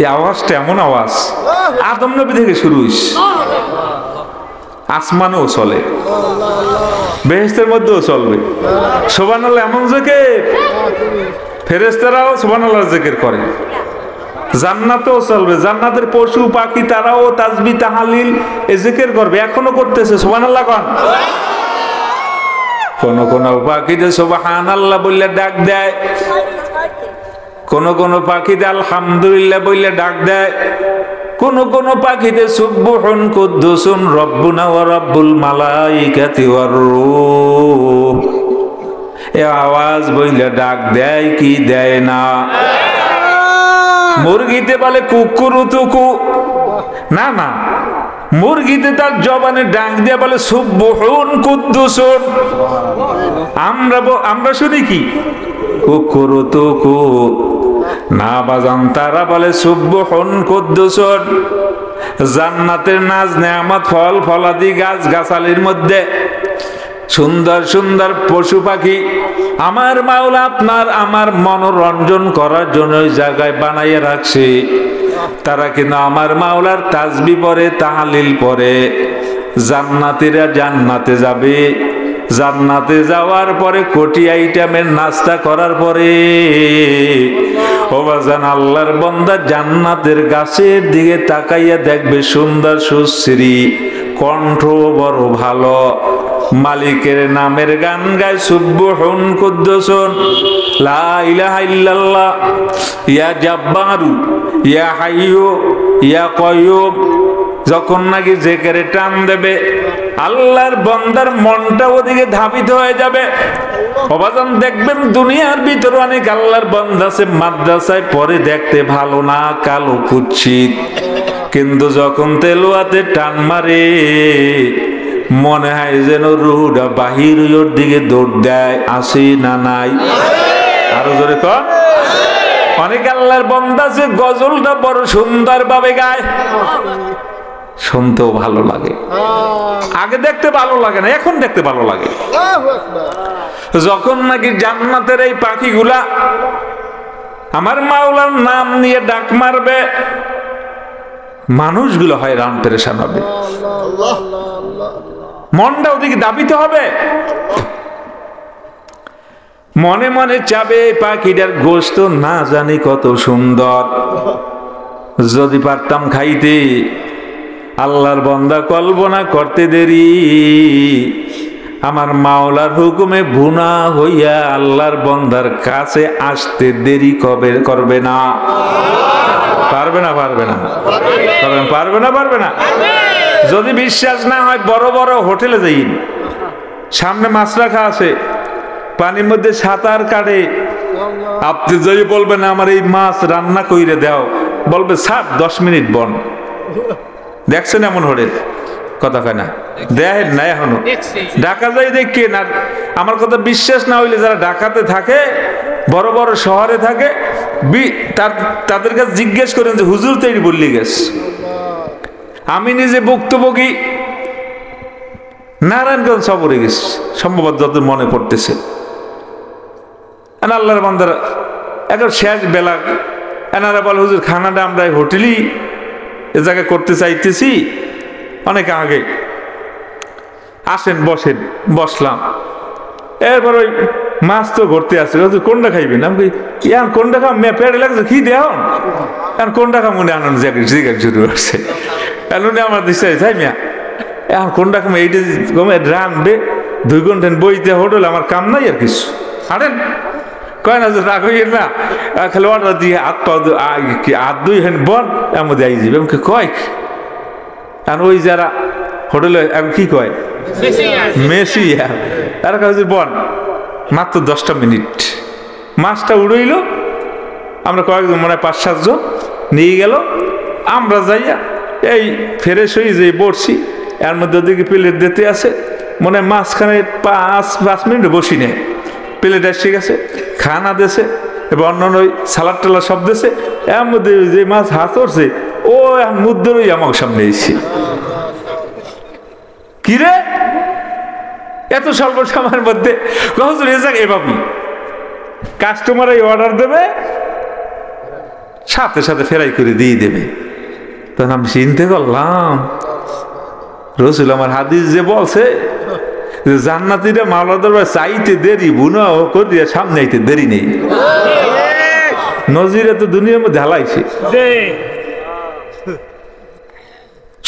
এই আওয়াজটা এমন আওয়াজ আদম নবী থেকে শুরু হইছে, আসমানেও চলে, বেহেশতের মধ্যেও চলবে। সুবহানাল্লাহ এমন জিকির, ফেরেশতারাও সুবহানাল্লাহর জিকির করে, জান্নাতেও চলবে, জান্নাতের পশু পাখি তারাও তাসবিহ তাহলিল এই জিকির করবে, এখনো করতেছে। সুবহানাল্লাহ কোন কোন কোন পাখিতে সুবহানাল্লাহ বললে ডাক দেয়, কোন কোন পাখিতে আলহামদুলিল্লাহ বললে ডাক দেয়, কোন কোন পাখিতে সুবহুন কুদ্দুসুন রব্বুনা ওয়া রব্বুল মালাইকাতি ওয়ার রূহ এই আওয়াজ বইলে ডাক দেয় কি দেয় না। মুরগিতে বলে কুকুরুতুকু, না না, মুরগিতে তার জবানে ডাক দিয়ে বলে সুবহুন কুদ্দুসুন। আমরা শুনি কি কুকুরুতুকু, না বাজান, তারা বলে সুবহুন কুদ্দুসুন। জান্নাতের নাজ নেয়ামত ফল ফলাদি গাছ গাছালির মধ্যে সুন্দর সুন্দর পশু পাখি আমার মাওলা আপনার আমার মনোরঞ্জন করার জন্য ওই জায়গায় বানাইয়ে রাখছে। তারা কিন্তু আমার মাওলার তাসবিহ পড়ে, তাহলিল পড়ে। জান্নাতীরা জান্নাতে যাবে, জান্নাতে যাওয়ার পরে কোটি আইটেমের নাস্তা করার পরে ও বাজান আল্লাহর বান্দা জান্নাতের গাছের দিকে তাকাইয়া দেখবে সুন্দর সুশ্রী, কণ্ঠ বড় ভালো, মালিকের নামের গান গায় সুবহুন কুদ্দুসুন লা ইলাহা ইল্লাল্লাহ ইয়া জাব্বারু ইয়া হাইয়ু ইয়া কাইয়ুম। যখন নাকি জিকিরে টান দেবে আল্লাহর বান্দার মনটা ওদিকে ধাবিত হয়ে যাবে। অবাজান দেখবেন দুনিয়ার ভিতরে অনেক আল্লাহর বান্দা আছে মাদ্রাসায় পড়ে, দেখতে ভালো না, কালো কুৎসিত, কিন্তু যখন তেলাওয়াতে টান মারে মনে হয় যেন রুহটা বাহির ওর দিকে দৌড় দেয়, আসে না নাই। আরো জোরে কর। অনেক আল্লাহর বান্দা আছে গজলটা বড় সুন্দর ভাবে গায়, শুনতেও ভালো লাগে, আগে দেখতে ভালো লাগে না, এখন দেখতে ভালো লাগে। যখন নাকি জান্নাতের এই পাখিগুলা আমার মাওলার নাম নিয়ে ডাক মারবে মানুষগুলো হয়রান পেরেশান হবে, মনটা ওদিকে দাবিত হবে, মনে মনে চাবে পাখিটার গোশত না জানি কত সুন্দর, যদি পারতাম খাইতে। আল্লাহর বান্দা কল্পনা করতে দেরি, আমার মাওলার হুকুমে ভুনা হইয়া আল্লাহর বান্দার কাছে আসতে দেরি করবে না। পারবে না? পারবে না? পারবে না? পারবে না? যদি বিশ্বাস না হয় বড় বড় হোটেলে যাই, সামনে মাছ রাখা আছে, পানির মধ্যে সাঁতার কাটে, আপনি যদি বলবেন আমার এই মাছ রান্না কইরে দাও, বলবে স্যার 10 মিনিট বন। দেখছেন এমন হোটেল? কথা কয় না, দেখেন না এখনো, ঢাকা যাই দেখেন। আর আমার কথা বিশ্বাস না হইলে যারা ঢাকাতে থাকে, বড় বড় শহরে থাকে, তাদের কাছে জিজ্ঞেস করেন যে হুজুর তৈরি বললি গেছে। আমি নিজে বক্তব্যী নারায়ণগঞ্জ সফরে গেছি, সম্ভবত যত মনে পড়তেছে। আল্লাহর বান্দারা এখন শেষ বেলা, এনারা বলে হুজুর খানাটা আমরা হোটেলই এ জায়গায় করতে চাইতেছি, অনেক আগে আসেন বসেন। বসলাম, এরপর ওই মাছ তো ঘুরতে আসছে, কোনটা খাইবেন? আমি কোনটা খাও পেটে লাগছে, কি দেও এখন কোনটা খাও মনে আনন্দ জিজ্ঞাসা শুরু করছে। এমনি আমার দিচ্ছে তাই মিয়া এখন কোনটা খাম, এইটা রানবে 2 ঘন্টা বইতে হোটেল, আমার কাম নাই আর কিছু। হাঁটেন কয় না যে রাগ হইয়েন না, খালি অর্ডার দিয়ে হাত দুই হেন বন এর মধ্যে আই যাবে। আমাকে কয় আর ওই যারা হোটেলে কি কয় মেসি, তারা কাছে বন মাত্র 10টা মিনিট। মাছটা উড়ইল, আমরা কয়েকজন মনে হয় 5-7 জন নিয়ে গেল। আমরা যাইয়া এই ফ্রেশ হয়ে যে বসছি, এর মধ্যে ওদিকে প্লেট দিতে আছে, মনে হয় মাঝখানে 5 মিনিট বসি নেই, প্লেট এসে গেছে, খানা দেশে এবং অন্যান্য ওই সালাদ টালাদ সব দেশে। এর মধ্যে যে মাছ হাত উঠছে ও এখন মুদ্রই আমার সামনে এসেছে। কিরে এত স্বল্প সময়ের মধ্যে এভাবে কাস্টমার অর্ডার দেবে, সাথে সাথে ফেরাই করে দিয়ে দেবে। তখন আমি চিন্তা করলাম রসুল আমার হাদিস যে বলছে যে জান্নাতীরা মাওলানা দরবার চাইতে দেরি বুনা ও করিয়া সামনে আইতে দেরি নেই। নজিরে তো দুনিয়ার মধ্যে হালাইছে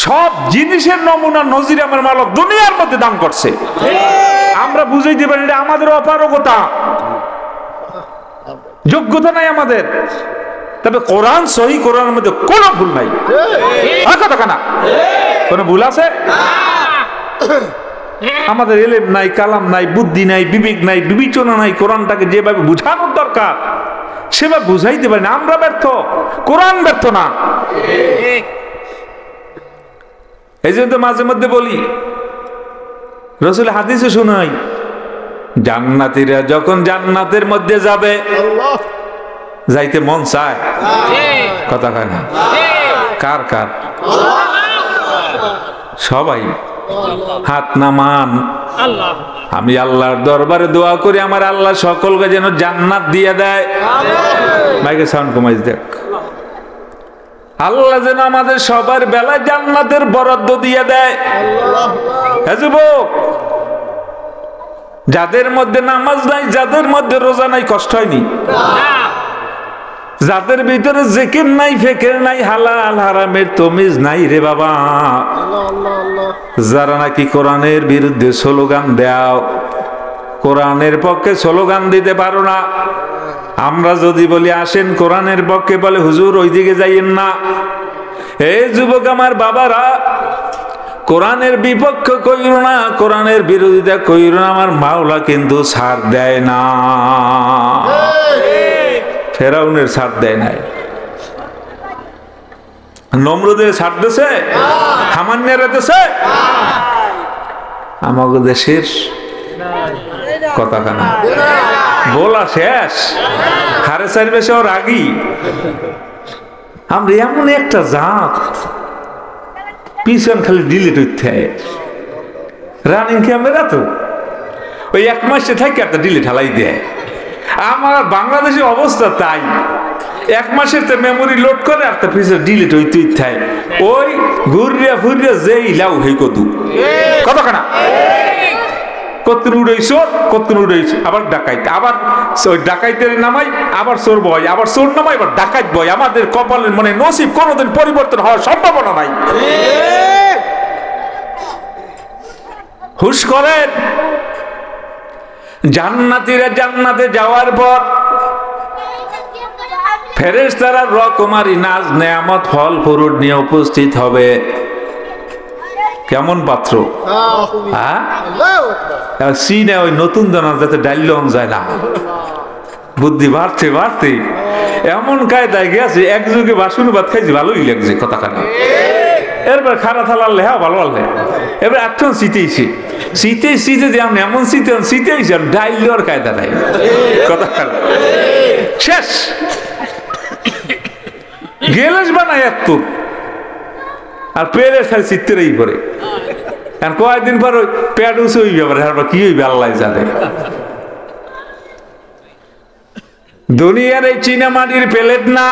সব জিনিসের নমুনা নজির আমার মালিক দুনিয়ার মধ্যে দান করছে। আমরা বুঝাইতে পারি এটা আমাদের অপারগতা, যোগ্যতা নাই আমাদের। তবে কোরআন সহি, কোরআনের মধ্যে কোনো ভুল নাই। কথা না কোনো ভুল আছে? আমাদের এলেম নাই, কালাম নাই, বুদ্ধি নাই, বিবেক নাই, বিবেচনা নাই। কোরআনটাকে যেভাবে বুঝানোর দরকার সেভাবে বুঝাইতে পারি না। আমরা ব্যর্থ, কোরআন ব্যর্থ না। এই জন্য তো মাঝে মধ্যে বলি রাসূল হাদিসে শোনাই জান্নাতীরা যখন জান্নাতের মধ্যে যাবে যাইতে মন চায়, কথা কয় না? কার কার? সবাই হাত নামান। আমি আল্লাহর দরবারে দোয়া করি আমার আল্লাহ সকলকে যেন জান্নাত দিয়ে দেয়। মাইকে সাউন্ড কমাইস দেখ। আল্লাহ যেন আমাদের সবার বেলায় জান্নাতের বরাদ্দ দিয়ে দেয়। হ্যাঁ যুবক, যাদের মধ্যে নামাজ নাই, যাদের মধ্যে রোজা নাই, কষ্ট হয়নি? যাদের ভিতরে জিকির নাই, ফিকির নাই, হালাল হারামের তমিজ নাই রে বাবা, যারা নাকি কোরআনের বিরুদ্ধে স্লোগান দাও, কোরআনের পক্ষে স্লোগান দিতে পারো না। আমরা যদি বলি আসেন কোরআনের পক্ষে, বলে হুজুর ওইদিকে যাইয়েন না। এই যুবক আমার বাবারা, কোরআনের বিপক্ষ কইরো না, কোরআনের বিরোধিতা কইরো না। আমার মাওলা কিন্তু ছাড় দেয় না, ফেরাউনের ছাড় দেয় নাই, নমরুদের ছাড় দিছে, হামান্নের দিছে। আমাদের দেশের কথা কানা বলা শেষ, হারে চার বেশি ওর আগি। আমরা এমন একটা জাত পিছন খালি ডিলিট হইতে রানিং ক্যামেরা তো ওই এক মাসে থাকে একটা ডিলিট হালাই দেয়। আমার বাংলাদেশের অবস্থা তাই, এক মাসের মেমোরি লোড করে আর তার পিছনে ডিলিট হইতে থাকে। ওই ঘুরিয়া ফুরিয়া যেই লাউ হই কত কত কানা কতক্ষণ উড়াইছ, কতক্ষণ উড়াইছ, আবার ডাকাইত, আবার ওই ডাকাইতের নামাই, আবার চোর বয়, আবার চোর নামাই, আবার ডাকাইত বয়। আমাদের কপালের মানে নসিব কোনোদিন পরিবর্তন হওয়ার সম্ভাবনা নাই। হুশ করেন, জান্নাতীরা জান্নাতে যাওয়ার পর ফেরেশতারা রকমারি নাজ নেয়ামত ফল ফুরুট নিয়ে উপস্থিত হবে। কেমন পাত্র? সিনে ওই নতুন দানা যাতে ডাইলন যায় না, বুদ্ধি বাড়তে বাড়তে এমন কায়দায় গেছে এক যুগে বাসন ভাত খাইছি, ভালোই লাগছে কথা খানা। এরপর খারা থালার লেহা ভালো আনলে, এবার এখন শীতেইছি শীতে শীতে যে আমি এমন শীতে শীতেইছি ডাইল দেওয়ার কায়দা নাই, কথা খানা শেষ। গেলেস বানাই এত আর পেরে খালি চিত্তেরই পরে, আর কয়েকদিন পর ওই পেট উঁচু হইবে, আবার কি হইবে আল্লাহ জানে। দুনিয়ার এই চীনা মাটির প্লেট না,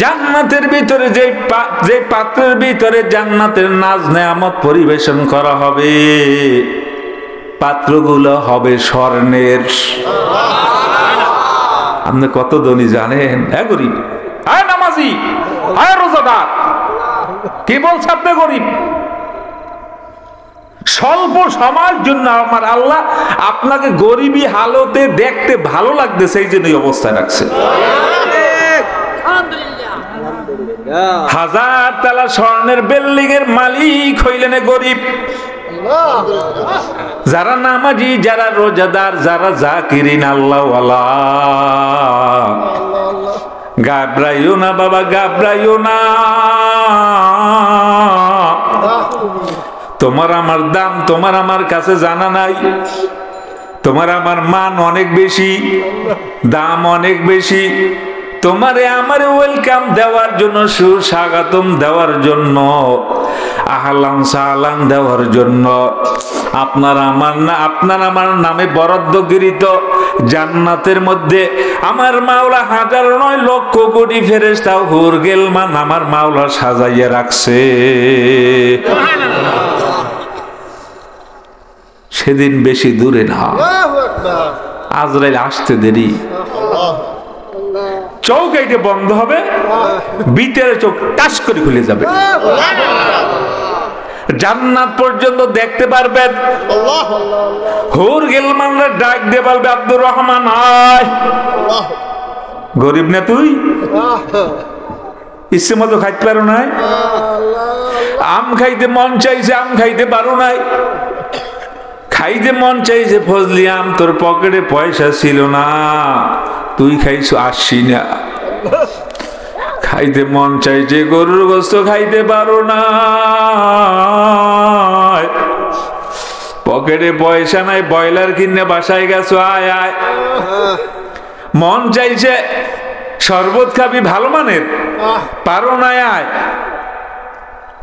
জান্নাতের ভিতরে যে পাত্রের ভিতরে জান্নাতের নাজ নেয়ামত পরিবেশন করা হবে, পাত্রগুলো হবে স্বর্ণের। আপনি কত ধনী জানেন? হ্যাঁ গরিব, হ্যাঁ নামাজি, হ্যাঁ রোজাদার, কি বলছে আপনি গরিব? স্বল্প সময়ের জন্য আমার আল্লাহ আপনাকে গরিবী হালতে দেখতে ভালো লাগবে, সেই জন্য এই অবস্থায় রাখছে। হাজার তালা স্বর্ণের বিল্ডিং এর মালিক হইলেন গরিব। যারা নামাজি, যারা রোজাদার, যারা জাকিরিন আল্লাহওয়ালা, গাবড়াইও না বাবা, গাবড়াইও না। তোমার আমার দাম তোমার আমার কাছে জানা নাই। তোমার আমার মান অনেক বেশি, দাম অনেক বেশি। তোমারে আমারে ওয়েলকাম দেওয়ার জন্য, সুস্বাগতম দেওয়ার জন্য, আহলান সাহলান দেওয়ার জন্য আপনার আমার নামে বরাদ্দগৃহীত জান্নাতের মধ্যে আমার মাওলা হাজার নয় লক্ষ কোটি ফেরেশতা হুর গিলমান আমার মাওলা সাজাইয়া রাখছে। সেদিন বেশি দূরে না, আজরাইল আসতে দেরি। চোখ এইটা বন্ধ হবে, ভিতরে চোখ টাচ করে খুলে যাবে, জান্নাত পর্যন্ত দেখতে পারবেন। হুর গিলমানরা ডাক দিয়ে বলবে, আব্দুর রহমান আয়। গরিব না তুই, ইচ্ছে মতো খাইতে পারো নাই, আম খাইতে মন চাইছে আম খাইতে পারো নাই, খাইতে মন চাইছে ফজলি আম, তোর পকেটে পয়সা ছিল না, তুই খাইছো 80 না। খাইতে মন চাইছে গরুর গোশত খাইতে পারো না, পকেটে পয়সা নাই, ব্রয়লার কিনে বাসায় গেছো, আয় আয়। মন চাইছে শরবত খাবি ভালো মানের, পারো না, আয়।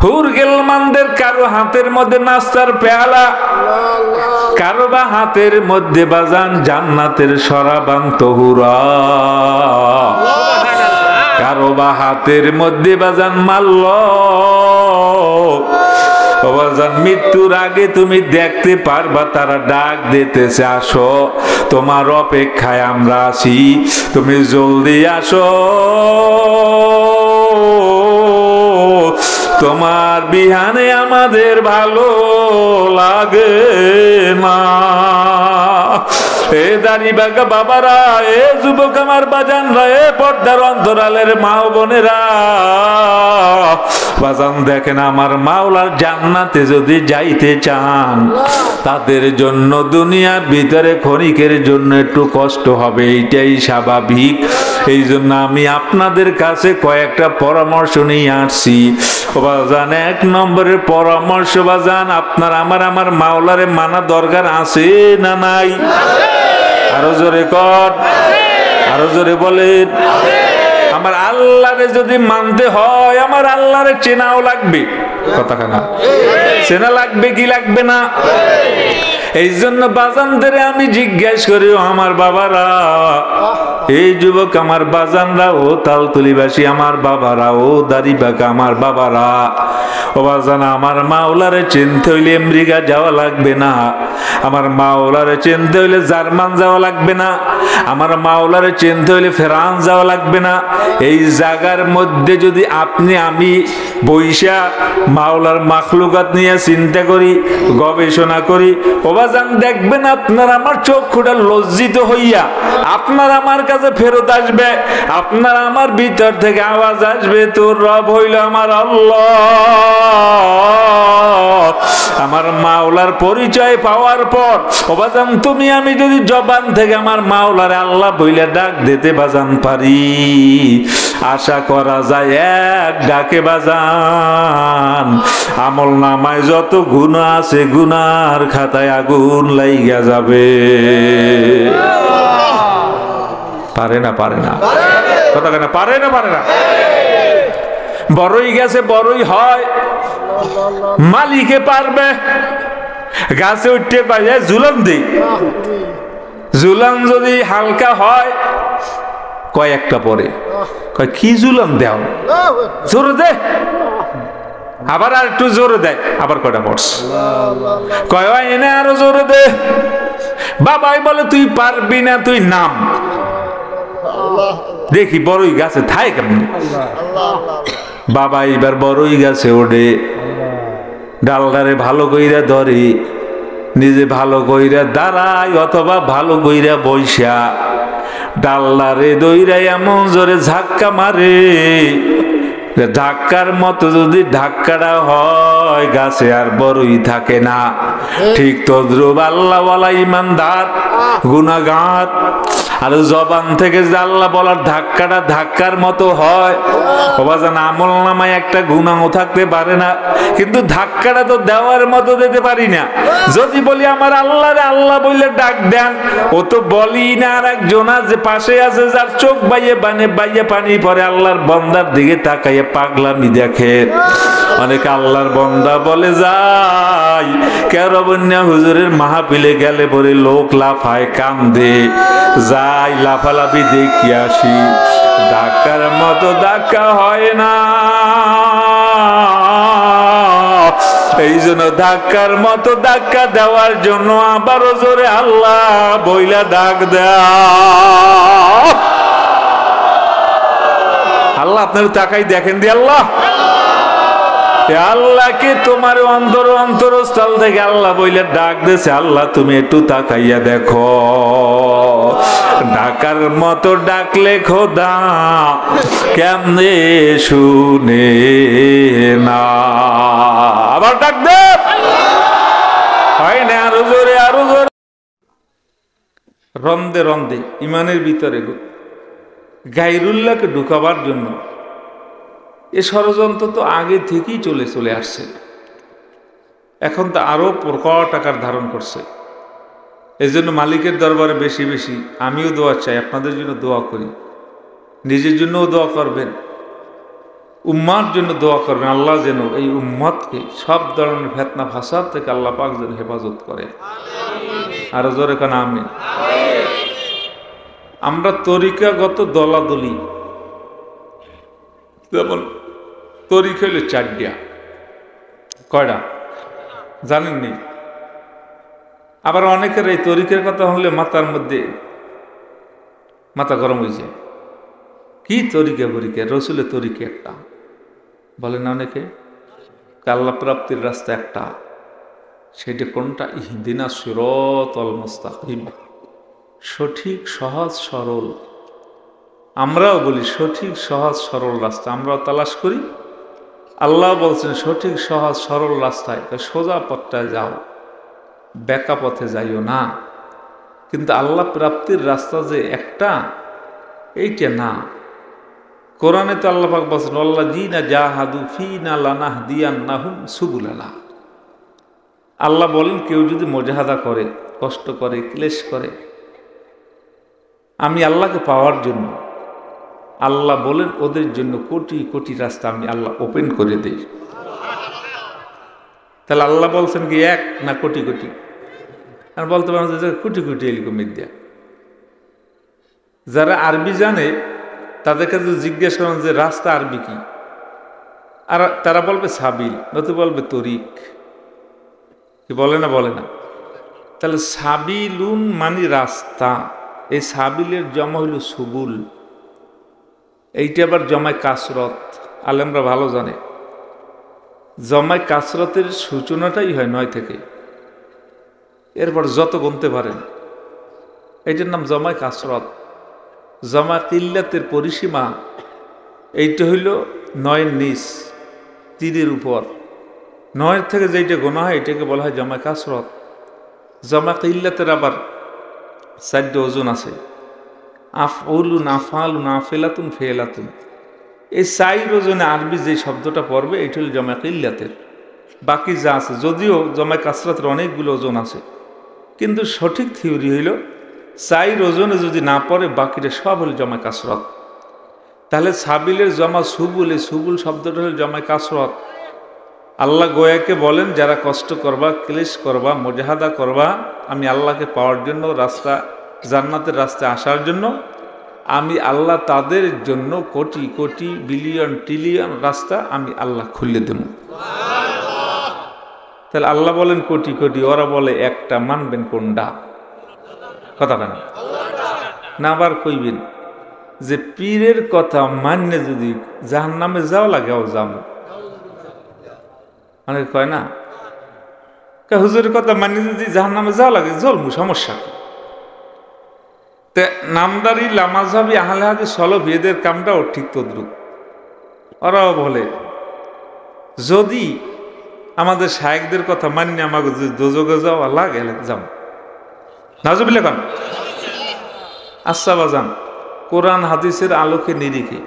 হুর গিলমানদের কারো হাতের মধ্যে নাস্তার পেয়ালা, কারো বা হাতের মধ্যে বাজান জান্নাতের শরাবান তহুরা, কারো বা হাতের মধ্যে বাজান মাল্য। বাজান মৃত্যুর আগে তুমি দেখতে পারবা তারা ডাক দিতেছে, আসো তোমার অপেক্ষায় আমরা আছি, তুমি জলদি আসো, তোমার বিহানে আমাদের ভালো লাগে না। এ দাড়ি বাঁকা বাবারা, এ যুবক আমার বাজানরা, এ পর্দার অন্তরালের মা বোনেরা, বাজান দেখেন আমার মাওলার জান্নাতে যদি যাইতে চান তাদের জন্য দুনিয়ার ভিতরে ক্ষণিকের জন্য একটু কষ্ট হবে, এইটাই স্বাভাবিক। এই জন্য আমি আপনাদের কাছে কয়েকটা পরামর্শ নিয়ে আসছি। বাজান 1 নম্বরের পরামর্শ, বাজান আপনার আমার মাওলারে মানা দরকার আছে না নাই? আরো জোরে কর, আরো জোরে বলেন। আমার আল্লাহরে যদি মানতে হয় আমার আল্লাহরে চেনাও লাগবে, কথাখানা চেনা লাগবে কি লাগবে না? এই জন্য বাজানদের আমি জিজ্ঞাসা করি, আমার বাবারা, এই যুবক আমার বাজানরা, ও তালতলিবাসী আমার বাবারা, ও দাড়িবাঁকা আমার বাবারা, ও বাজান আমার মাওলারে চিনতে হইলে আমেরিকা যাওয়া লাগবে না, আমার মাওলারে চিনতে হইলে জার্মান যাওয়া লাগবে না, আমার মাওলারে চিনতে হইলে ফ্রান্স যাওয়া লাগবে না। এই জায়গার মধ্যে যদি আপনি আমি বৈশা মাওলার মাখলুকাত নিয়ে চিন্তা করি, গবেষণা করি, ও বাজান দেখবেন আপনার আমার চক্ষুটা লজ্জিত হইয়া আপনার আমার কাছে ফেরত আসবে, আপনার আমার ভিতর থেকে আওয়াজ আসবে, তোর রব হইল আমার আল্লাহ। আমার মাওলার পরিচয় পাওয়ার পর ও বাজান তুমি আমি যদি জবান থেকে আমার মাওলার আল্লাহ বইলে ডাক দিতে বাজান পারি, আশা করা যায় এক ডাকে বাজান আমল নামায় যত গুনাহ আছে গুনার খাতায় আগুন লাইগা যাবে। পারে না, পারে না, কথা কেন পারে না, পারে না। বড়ই গেছে বড়ই হয়, মালিকে পারবে। গাছে উঠতে পারে জুলন দিই, জুলন যদি হালকা হয় কয়েকটা পরে কয় কি জুলন দেও, জোরে দে, আবার আর একটু জোরে দেয়, আবার কয়টা পড়ছে, কয় এনে আরো জোরে দে। বাবাই বলে তুই পারবি না, তুই নাম, দেখি বড়ই গাছে থাই কেমন। বাবা এবার বড়ই গাছে ওঠে, ডালদারে ভালো কইরা ধরে, নিজে ভালো কইরা দাঁড়ায় অথবা ভালো কইরা বৈশা ডালদারে দইরা এমন জোরে ঝাক্কা মারে, ধাক্কার মতো যদি ধাক্কাটা হয় গাছে আর বড়ই থাকে না। ঠিক তদ্রুপ আল্লাহওয়ালা ইমানদার গুনাহগার আর জবান থেকে যে আল্লাহ বলার ধাক্কাটা ধাক্কার মতো হয়, বাজান আমল নামায় একটা গুনাহ থাকতে পারে না, কিন্তু ধাক্কাটা তো দেওয়ার মতো দিতে পারি না। যদি বলি আমার আল্লাহরে আল্লাহ বললে ডাক দেন, ও তো বলি না। আর একজন যে পাশে আছে যার চোখ বাইয়ে বানে বাইয়ে পানি পরে আল্লাহর বান্দার দিকে তাকাইয়ে পাগলামি দেখে। অনেক আল্লাহর বান্দা বলে যাই কেরবন্যা হুজুরের মাহফিলে গেলে পরে লোক লাফায় কান্দে, যাই লাফালাফি দেখি আসি, ধাক্কার মতো ধাক্কা হয় না। এই জন্য ধাক্কার মতো ধাক্কা দেওয়ার জন্য আবারও জোরে আল্লাহ বইলা ডাক দেয়। আল্লাহ আপনার তাকাই দেখেন দি আল্লাহ, আল্লাহকে তোমার অন্তরস্থল থেকে আল্লাহ বইলে ডাক দিয়েছে, আল্লাহ তুমি একটু তাকাইয়া দেখো। ডাকার মতো ডাকলে খোদা কেমনে শুনে না। আবার ডাক দে, হয় না আরো জোরে আরো জোরে। রন্দে রন্দে ইমানের ভিতরে গায়রুল্লাহকে ঢুকাবার জন্য এ ষড়যন্ত্র তো আগে থেকেই চলে আসছে, এখন তো আরো প্রকট আকার ধারণ করছে। এই জন্য মালিকের দরবারে বেশি বেশি আমিও দোয়া চাই, আপনাদের জন্য দোয়া করি, নিজের জন্যও দোয়া করবেন, উম্মার জন্য দোয়া করবেন। আল্লাহ যেন এই উম্মতকে সব ধরনের ফিতনা ফাসাদ থেকে আল্লাহ পাক যেন হেফাজত করে। আরো জোরে কান আমিন। আমরা তরিকাগত দলাদলি, যেমন তরিকা হইল চারটা, কয়টা জানেননি? আবার অনেকের এই তরিকার কথা হলে মাথার মধ্যে মাথা গরম হয়ে যায়। কি তরিকা বরিকা? রসুলের তরিকা একটা, বলে না অনেকে। আল্লাহ প্রাপ্তির রাস্তা একটা, সেটা কোনটা? ইহদিনা সিরাতাল মুস্তাকিম, সঠিক সহজ সরল। আমরাও বলি সঠিক সহজ সরল রাস্তা, আমরাও তালাশ করি। আল্লাহ বলছেন সঠিক সহজ সরল রাস্তায়, সোজা পথটায় যাও, বেকা পথে যাইও না। কিন্তু আল্লাহ প্রাপ্তির রাস্তা যে একটা, এইটা না। কোরআনে তো আল্লাহ পাক বলছেন ওয়াল্লাযীনা জাহাদু ফীনা লানাহদিয়ান্নাহুম সুবুলানা। আল্লাহ বলেন কেউ যদি মুজাহাদা করে, কষ্ট করে, ক্লেশ করে, আমি আল্লাহকে পাওয়ার জন্য, আল্লাহ বলেন ওদের জন্য কোটি কোটি রাস্তা আমি আল্লাহ ওপেন করে দেই। তাহলে আল্লাহ বলছেন কি এক না কোটি কোটি? আর বলতে পারেন যে কোটি কোটি এলিকম বিদ্যা। যারা আরবি জানে তাদের কাছে জিজ্ঞেস করেন যে রাস্তা আরবি কি, আর তারা বলবে সাবিল, নয়তো বলবে তরিক। কি বলে না? বলে না। তাহলে সাবিলুন মানে রাস্তা, এই সাবিলের জমা হইল সুবুল, এইটা আবার জমায় কাসরত। আলেমরা ভালো জানে জমায় কাসরতের সূচনাটাই হয় 9 থেকে, এরপর যত গুনতে পারেন এইটার নাম জমায় কাসরত। জমা কিল্লাতের পরিসীমা এইটা হইল 9-এর নিচ, 3-এর উপর। 9 থেকে যেইটা গোনা হয় এটাকে বলা হয় জমা কাসরত। জমা কিল্লাতের আবার 4টা ওজন আছে, আফউলুন, আফআলুন, আফেলাতুন, ফেলাতুন। এই 4 ওজনে আরবি যে শব্দটা পড়বে এটা হল জমা কিল্লাতের। বাকি যা আছে, যদিও জমা কাসরাতের অনেকগুলো ওজন আছে, কিন্তু সঠিক থিওরি হইল 4 ওজনে যদি না পড়ে বাকিটা সব হল জমা কাসরত। তাহলে সাবিলের জমা সুবুল, এই সুবুল শব্দটা হল জমা কাসরত। আল্লাহ গোয়াকে বলেন যারা কষ্ট করবা, ক্লেশ করবা, মুজাহাদা করবা আমি আল্লাহকে পাওয়ার জন্য, রাস্তা জান্নাতের রাস্তায় আসার জন্য, আমি আল্লাহ তাদের জন্য কোটি কোটি বিলিয়ন ট্রিলিয়ন রাস্তা আমি আল্লাহ খুলে দেব। তাহলে আল্লাহ বলেন কোটি কোটি, ওরা বলে একটা, মানবেন কোনটা? কথা কেন না? আবার কইবেন যে পীরের কথা মান্য যদি জাহান্নামে যাওয়া লাগে, যাবো। অনেক কয় না হুজুরের কথা মানি যদি জাহান্নামে যাওয়া লাগে, জলমু, সমস্যা কি? নামদারি লামাজহাবি আহলে হাদিস সলফি এদের কামটাও ঠিক তদ্রুপ। ওরাও বলে যদি আমাদের শায়েখদের কথা মান্য আমাকে যদি দোজগে যাওয়া লাগে যাব। নাজুবিল্লাহ খান আচ্ছা বাজান, কোরআন হাদিসের আলোকে নিরিখে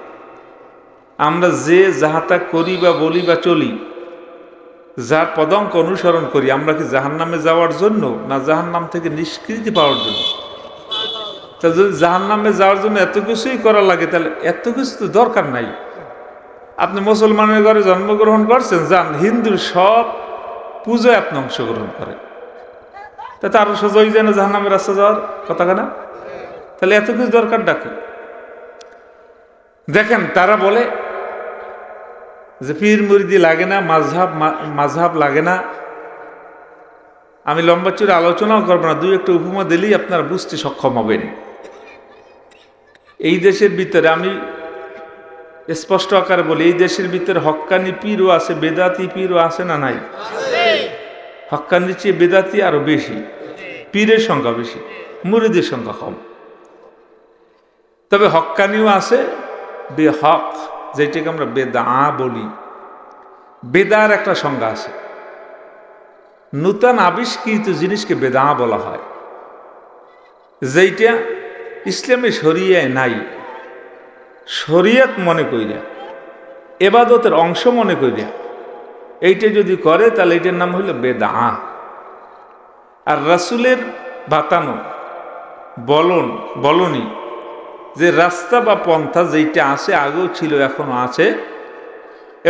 আমরা যে যাহাতা করি বা বলি বা চলি, যার পদাঙ্ক অনুসরণ করি, আমরা কি জাহান্নামে যাওয়ার জন্য না জাহান্নাম থেকে নিষ্কৃতি পাওয়ার জন্য? তা যদি জাহান্নামে যাওয়ার জন্য এত কিছুই করা লাগে, তাহলে এত কিছু তো দরকার নাই। আপনি মুসলমানের ঘরে জন্মগ্রহণ করছেন, যান হিন্দুর সব পুজোয় আপনি অংশগ্রহণ করেন, তাতে আরো সোজা হয়ে যায় না জাহান্নামের রাস্তা যাওয়ার কথা কেনা? তাহলে এত কিছু দরকার ডাকে? দেখেন তারা বলে যে পীর মুরিদি লাগে না, মাযহাব লাগে না। আমি লম্বা চূড়ে আলোচনাও করবো না, দুই একটা উপমা দিলেই আপনারা বুঝতে সক্ষম হবেন। এই দেশের ভিতরে আমি স্পষ্ট আকারে বলি, এই দেশের ভিতরে হক্কানি পীরও আছে, বেদাতি পীরও আছে না নাই? হক্কানির চেয়ে বেদাতি আরো বেশি, পীরের সংখ্যা বেশি, মুরিদের সংখ্যা কম। তবে হক্কানিও আছে, বেহক যেটাকে আমরা বেদা বলি। বেদার একটা সংজ্ঞা আছে, নূতন আবিষ্কৃত জিনিসকে বেদা বলা হয়, যেটা ইসলামে শরিয়ায় নাই, শরিয়ত মনে কইরা, এবাদতের অংশ মনে কইরা এইটা যদি করে তাহলে এটার নাম হইল বেদা। আর রাসূলের বাতানো বলনি যে রাস্তা বা পন্থা যেটা আছে, আগেও ছিল এখনো আছে,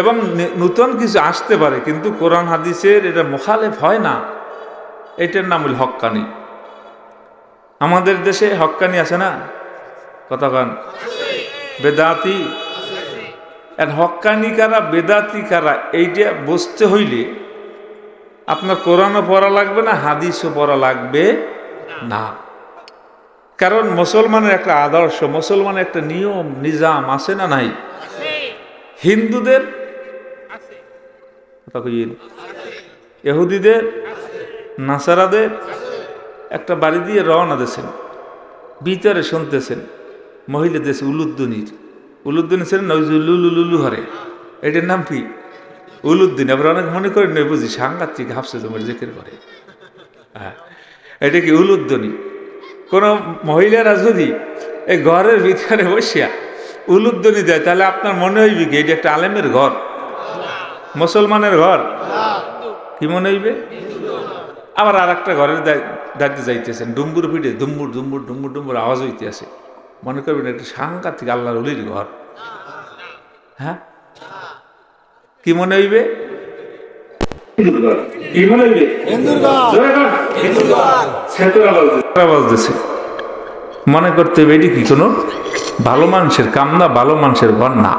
এবং নূতন কিছু আসতে পারে, কিন্তু কোরআন হাদিসের এটা মুখালেফ হয় না, এটার নাম হইল হক্কানি। আমাদের দেশে হক্কানি আছে না? কথা কান বেদাতি। আর হক্কানি কারা বেদাতি কারা এইটা বুঝতে হইলে আপনার কোরআনও পড়া লাগবে না, হাদিসও পড়া লাগবে না। কারণ মুসলমানের একটা আদর্শ, মুসলমানের একটা নিয়ম নিজাম আছে না নাই? হিন্দুদের ইহুদিদের নাসারাদের একটা বাড়ি দিয়ে রওনা দিয়েছেন, ভিতরে শুনতেছেন মহিলা দেশে উলুদ্দিন ছিলেন লুলু হরে, এটার নাম কি? উলুদ্দিন। আবার অনেক মনে করেন নয়, বুঝি সাংঘাতিক হাফসে তোমার জিকির করে, হ্যাঁ এটা কি উলুদ্দিনী। কোন মহিলারা যদি এই ঘরের ভিতরে বসিয়া উলুদ্দিনী দেয় তাহলে আপনার মনে হইবে কি এটা একটা আলেমের ঘর, মুসলমানের ঘর? কি মনে হইবে? আবার আর একটা ঘরের দাঁড়িয়ে যাইতেছেন, ডুম্বুর পিঠে দুম্বুর দুম্বুর ডুম্বুর ডুম্বুর আওয়াজ হইতে আছে, মনে করবেন একটা সাংঘাতিক আল্লাহর ওলির ঘর। হ্যাঁ, কি মনে হইবে? মনে করতে হবে এটি কি কোনো ভালো মানুষের কাম না, ভালো মানুষের ঘর না।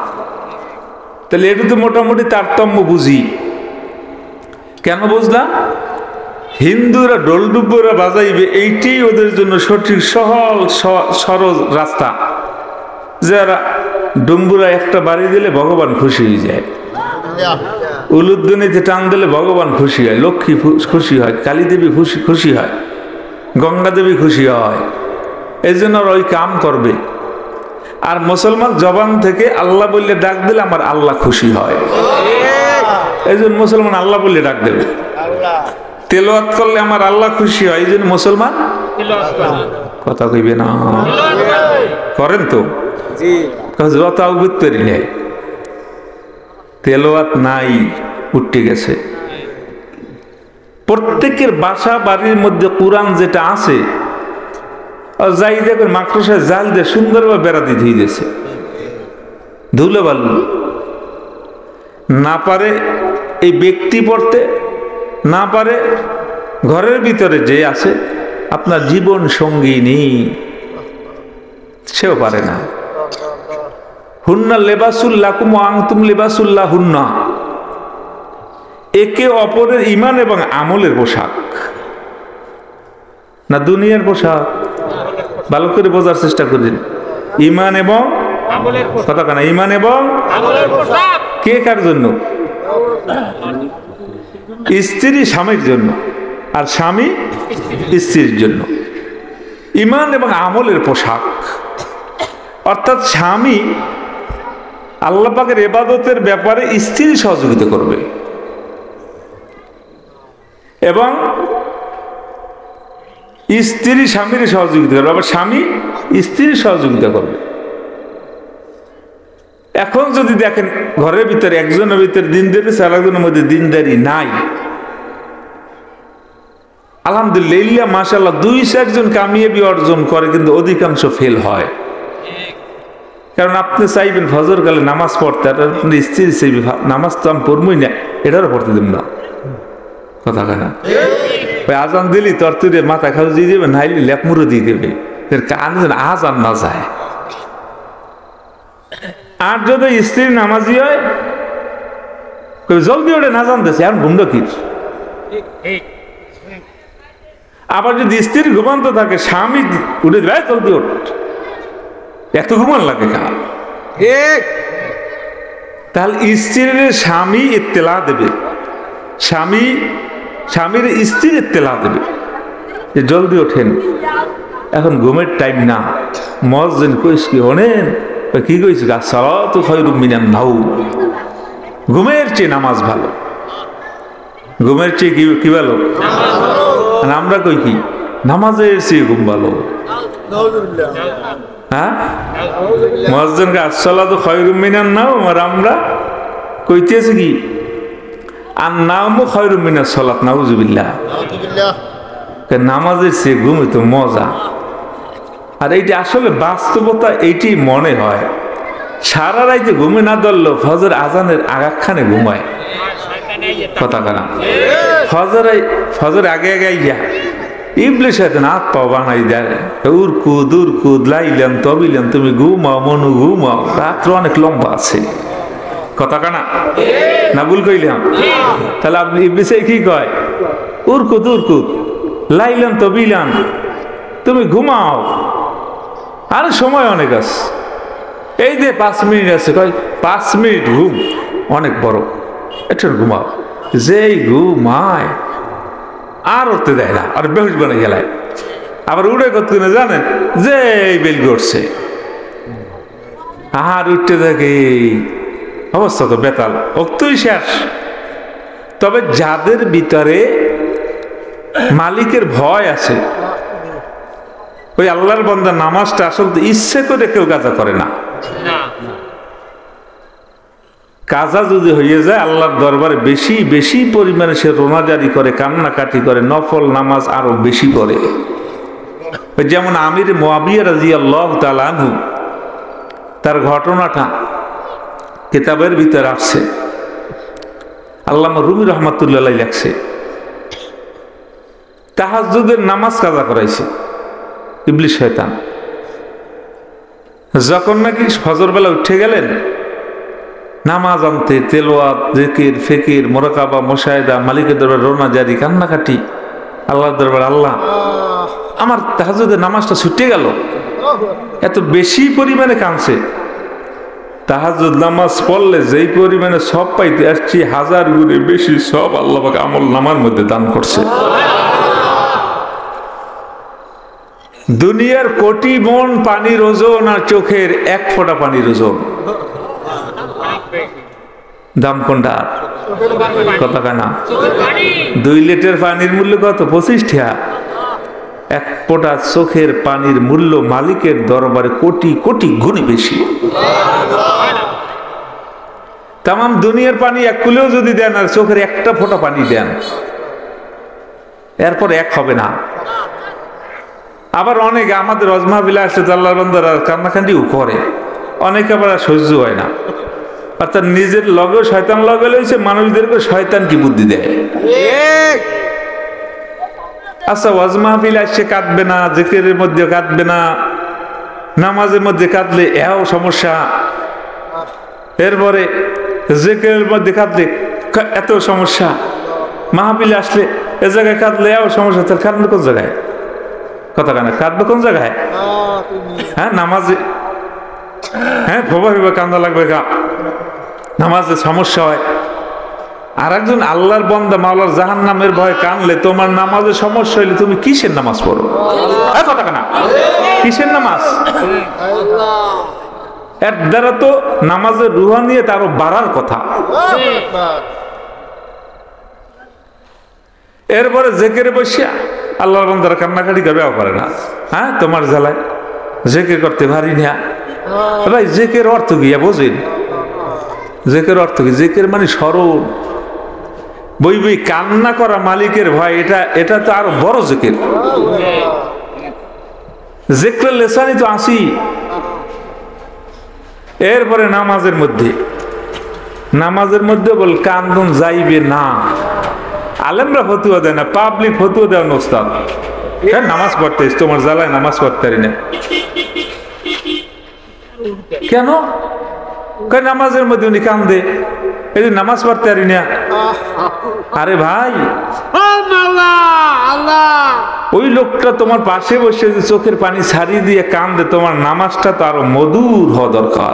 তাহলে এটা তো মোটামুটি তারতম্য বুঝি। কেন বুঝলাম? হিন্দুরা ডোলডুব্বরা বাজাইবে, এইটাই ওদের জন্য সঠিক সহল সরল রাস্তা। যারা ডুম্বুরা একটা বাড়ি দিলে ভগবান খুশি হয়ে যায়, উলুদ্দিনীতে টান দিলে ভগবান খুশি হয়, লক্ষ্মী খুশি হয়, কালী দেবী খুশি হয়, গঙ্গা দেবী খুশি হয়, এই জন্য ওই কাম করবে। আর মুসলমান জবান থেকে আল্লাহ বললে ডাক দিলে আমার আল্লাহ খুশি হয়, এই জন্য মুসলমান আল্লাহ বললে ডাক দেবে। তেলাওয়াত করলে আমার আল্লাহ খুশি হয়, এই জন্য মুসলমান কথা কইবে না, করেন তো? তেলাওয়াত নাই, উঠতে গেছে। প্রত্যেকের বাসা বাড়ির মধ্যে কোরআন যেটা আছে, যাই দেখবেন মাকড়সায় জাল দিয়ে সুন্দরভাবে বেড়া দিতে হয়েছে, ধুলে বালু না পারে এই ব্যক্তি পড়তে, না পারে ঘরের ভিতরে যে আছে আপনার জীবন সঙ্গিনী, সেও পারে না। হুন্না লেবাসুল্লাহ কুম আনতুম লেবাসুল্লাহ হুন্না, একে অপরের ঈমান এবং আমলের পোশাক না দুনিয়ার পোশাক। ভালো করে বোঝার চেষ্টা করেন, ঈমান এবং কথা কেনা, ঈমান এবং কে কার জন্য? স্ত্রী স্বামীর জন্য, আর স্বামী স্ত্রীর জন্য। ঈমান এবং আমলের পোশাক, অর্থাৎ স্বামী আল্লাহ পাকের ইবাদতের ব্যাপারে স্ত্রী সহযোগিতা করবে এবং স্ত্রী স্বামীর সহযোগিতা করবে, আবার স্বামী স্ত্রীর সহযোগিতা করবে। এখন যদি দেখেন ঘরের ভিতরে একজনের ভিতরে দিনদারি, আর একজনের মধ্যে দিনদারি নাই, আলহামদুলিল্লাহ মাশাআল্লাহ 2-4 জন কামিয়াবি অর্জন করে, কিন্তু অধিকাংশ ফেল হয়। কারণ আপনি চাইবেন ফজর কালে নামাজ পড়তে, আর আপনার স্ত্রী চাইবে নামাজ তো আমি পড়বই না, এটারও পড়তে দেব না। কথা কেনা ওই আজান দিলি তোর তুই মাথা খাও দিয়ে দেবে, নাইলে লেপ মুড়ো দিয়ে দেবে, কানে যেন আজান না যায়। আর যদি স্ত্রী নামাজি হয় জলদি ওটা না জানতেছে আর ঘুমটা কি। আবার যদি স্ত্রীর ঘুমান্ত থাকে, স্বামী উঠে দেয় জলদি ওঠ, এত ঘুমান লাগে কার? তাহলে স্ত্রীর স্বামী ইত্তেলা দেবে, স্বামীর স্ত্রীর ইত্তেলা দেবে যে জলদি ওঠেন, এখন ঘুমের টাইম না। মুয়াজ্জিন কইস কি হনেন, কি কইস সালাতু খায়রুম মিনান নাওম, ঘুমের চেয়ে নামাজ ভালো, ঘুমের চেয়ে কি ভালো? আমরা কই কি নামাজের চেয়ে ঘুম ভালো। হ্যাঁ, মুয়াজ্জিন কে আসসালাতু খায়রুম মিনান নাওম, আর আমরা কইতেছি কি আর নাওমু খায়রুম মিনাস সালাত। নাউজুবিল্লাহ, নামাজের চেয়ে ঘুম তো মজা। আর এইটা আসলে বাস্তবতা, এইটি মনে হয়। সারা রাইতে ঘুমে না ধরলেও ফজর আজানের আগাখানে ঘুমায়। কথা কানা ফজর আগে আগে আইয়া ইবলিস শয়তান হাত পা বানাই দেয়, উরকুদ লাইলাম তবিলাম, তুমি ঘুমাও মনু ঘুমাও, রাত্র অনেক লম্বা আছে। কথা কানা না ভুল কইলাম? তাহলে আপনি ইবলিসে কি কয়? উরকুদ লাইলাম তবিলাম, তুমি ঘুমাও, আর সময় অনেক আছে। এই যে 5 মিনিট আছে, কয় 5 মিনিট ঘুম অনেক বড়, একটু ঘুমাও। যেই ঘুমায় আর উঠতে দেয় না, আর বেহুশ বানাই গেলায়। আবার উড়ে করতে না জানেন যে বেল করছে, আর উঠতে থাকে, অবস্থা তো বেতাল, অক্তই শেষ। তবে যাদের ভিতরে মালিকের ভয় আছে, ওই আল্লাহর বান্দা নামাজটা আসলে ইচ্ছে করে কেউ কাজা করে না। কাজা যদি হয়ে যায় আল্লাহর দরবারে বেশি বেশি পরিমাণে সে রোনাজারি করে, কান্নাকাটি করে, নফল নামাজ আরো বেশি করে। যেমন আমির মুআবিয়া রাদিয়াল্লাহু তাআলা আনহু, তার ঘটনাটা কিতাবের ভিতরে আসছে, আল্লামা রুমি রহমাতুল্লাহ আলাইহি লেখছে। তাহাজ্জুদের নামাজ কাজা করাইছে ইবলিস শয়তান। যখন নাকি ফজর বেলা উঠে গেলেন নামাজ আনতে, তেলাওয়াত, জিকির, ফিকির, মুরাকাবা, মুশাহিদা, মালিকের দরবারে রোনাজারি, কান্নাকাটি, আল্লাহর দরবারে, আল্লাহ আমার তাহাজ্জুদের নামাজটা ছুটে গেল। এত বেশি পরিমাণে কাঁদছে। তাহাজ্জুদ নামাজ পড়লে যেই পরিমাণে সব পাইতে আসছি, 1000 গুণে বেশি সব আল্লাহ পাক আমল নামার মধ্যে দান করছে। দুনিয়ার কোটি মন পানির ওজন আর চোখের 1 ফোঁটা পানির ওজন, দাম কোনটা? কথা কানা 2 লিটার পানির মূল্য কত? 25 টাকা। 1 ফোঁটা চোখের পানির মূল্য মালিকের দরবারে কোটি কোটি গুণে বেশি। তামাম দুনিয়ার পানি 1 কুলেও যদি দেন, আর চোখের 1টা ফোঁটা পানি দেন, এরপর 1 হবে না। আবার অনেকে আমাদের অজমাবিলা আসলে আল্লাহর বান্দারা কান্নাকান্দিও করে, অনেকে আবার সহ্য হয় না। অর্থাৎ নিজের লগে শয়তান লগে লইছে, মানুষদেরকে শয়তান কি বুদ্ধি দেয়। আচ্ছা, ওয়াজ মাহফিল আসছে কাঁদবে না, জিকিরের মধ্যে কাঁদবে না, নামাজের মধ্যে কাঁদলে এও সমস্যা, এরপরে জিকিরের মধ্যে কাঁদলে এত সমস্যা, মাহফিল আসলে এ জায়গায় কাঁদলে এও সমস্যা। তার কাঁদবে কোন জায়গায়? কথা কানা কাঁদবে কোন জায়গায়? হ্যাঁ, নামাজে, হ্যাঁ ভবা ভেবে কান্দা লাগবে, নামাজে সমস্যা হয়। আর একজন আল্লাহর বান্দা মাওলার জাহান্নামের ভয়ে কানলে, তোমার নামাজে সমস্যা হইলে তুমি কিসের নামাজ পড়ো? কথা কানা কিসের নামাজ? এর দ্বারা তো নামাজের রুহানিয়ত আরো বাড়ার কথা। এরপরে জিকিরে বসিয়া আল্লাহর বান্দারা কান্নাকাটি করবেও পারে না। হ্যাঁ, তোমার জ্বালায় জিকির করতে পারি না। ভাই জিকির অর্থ কি বোঝেন? জিকির অর্থ কি? জিকির মানে স্মরণ, বই বই কান্না করা মালিকের ভয়, এটা তো আরো বড় জিকির। জিকির লেসানি তো আসি, এরপরে নামাজের মধ্যে বল কান্দন যাইবে না। আলেমরা ফতুয়া দেয় না, পাবলিক ফতুয়া দেয় না। ওস্তাদ নামাজ পড়তে তোমার জ্বালায় নামাজ পড়তে পারি না কেন? নামাজের মধ্যে উনি কান্দে, এই নামাজ পড়তে পারি না। আরে ভাই, ওই লোকটা তোমার পাশে বসে যে চোখের পানি ছাড়িয়ে দিয়ে কান্দে, তোমার নামাজটা তো আরো মধুর হওয়া দরকার।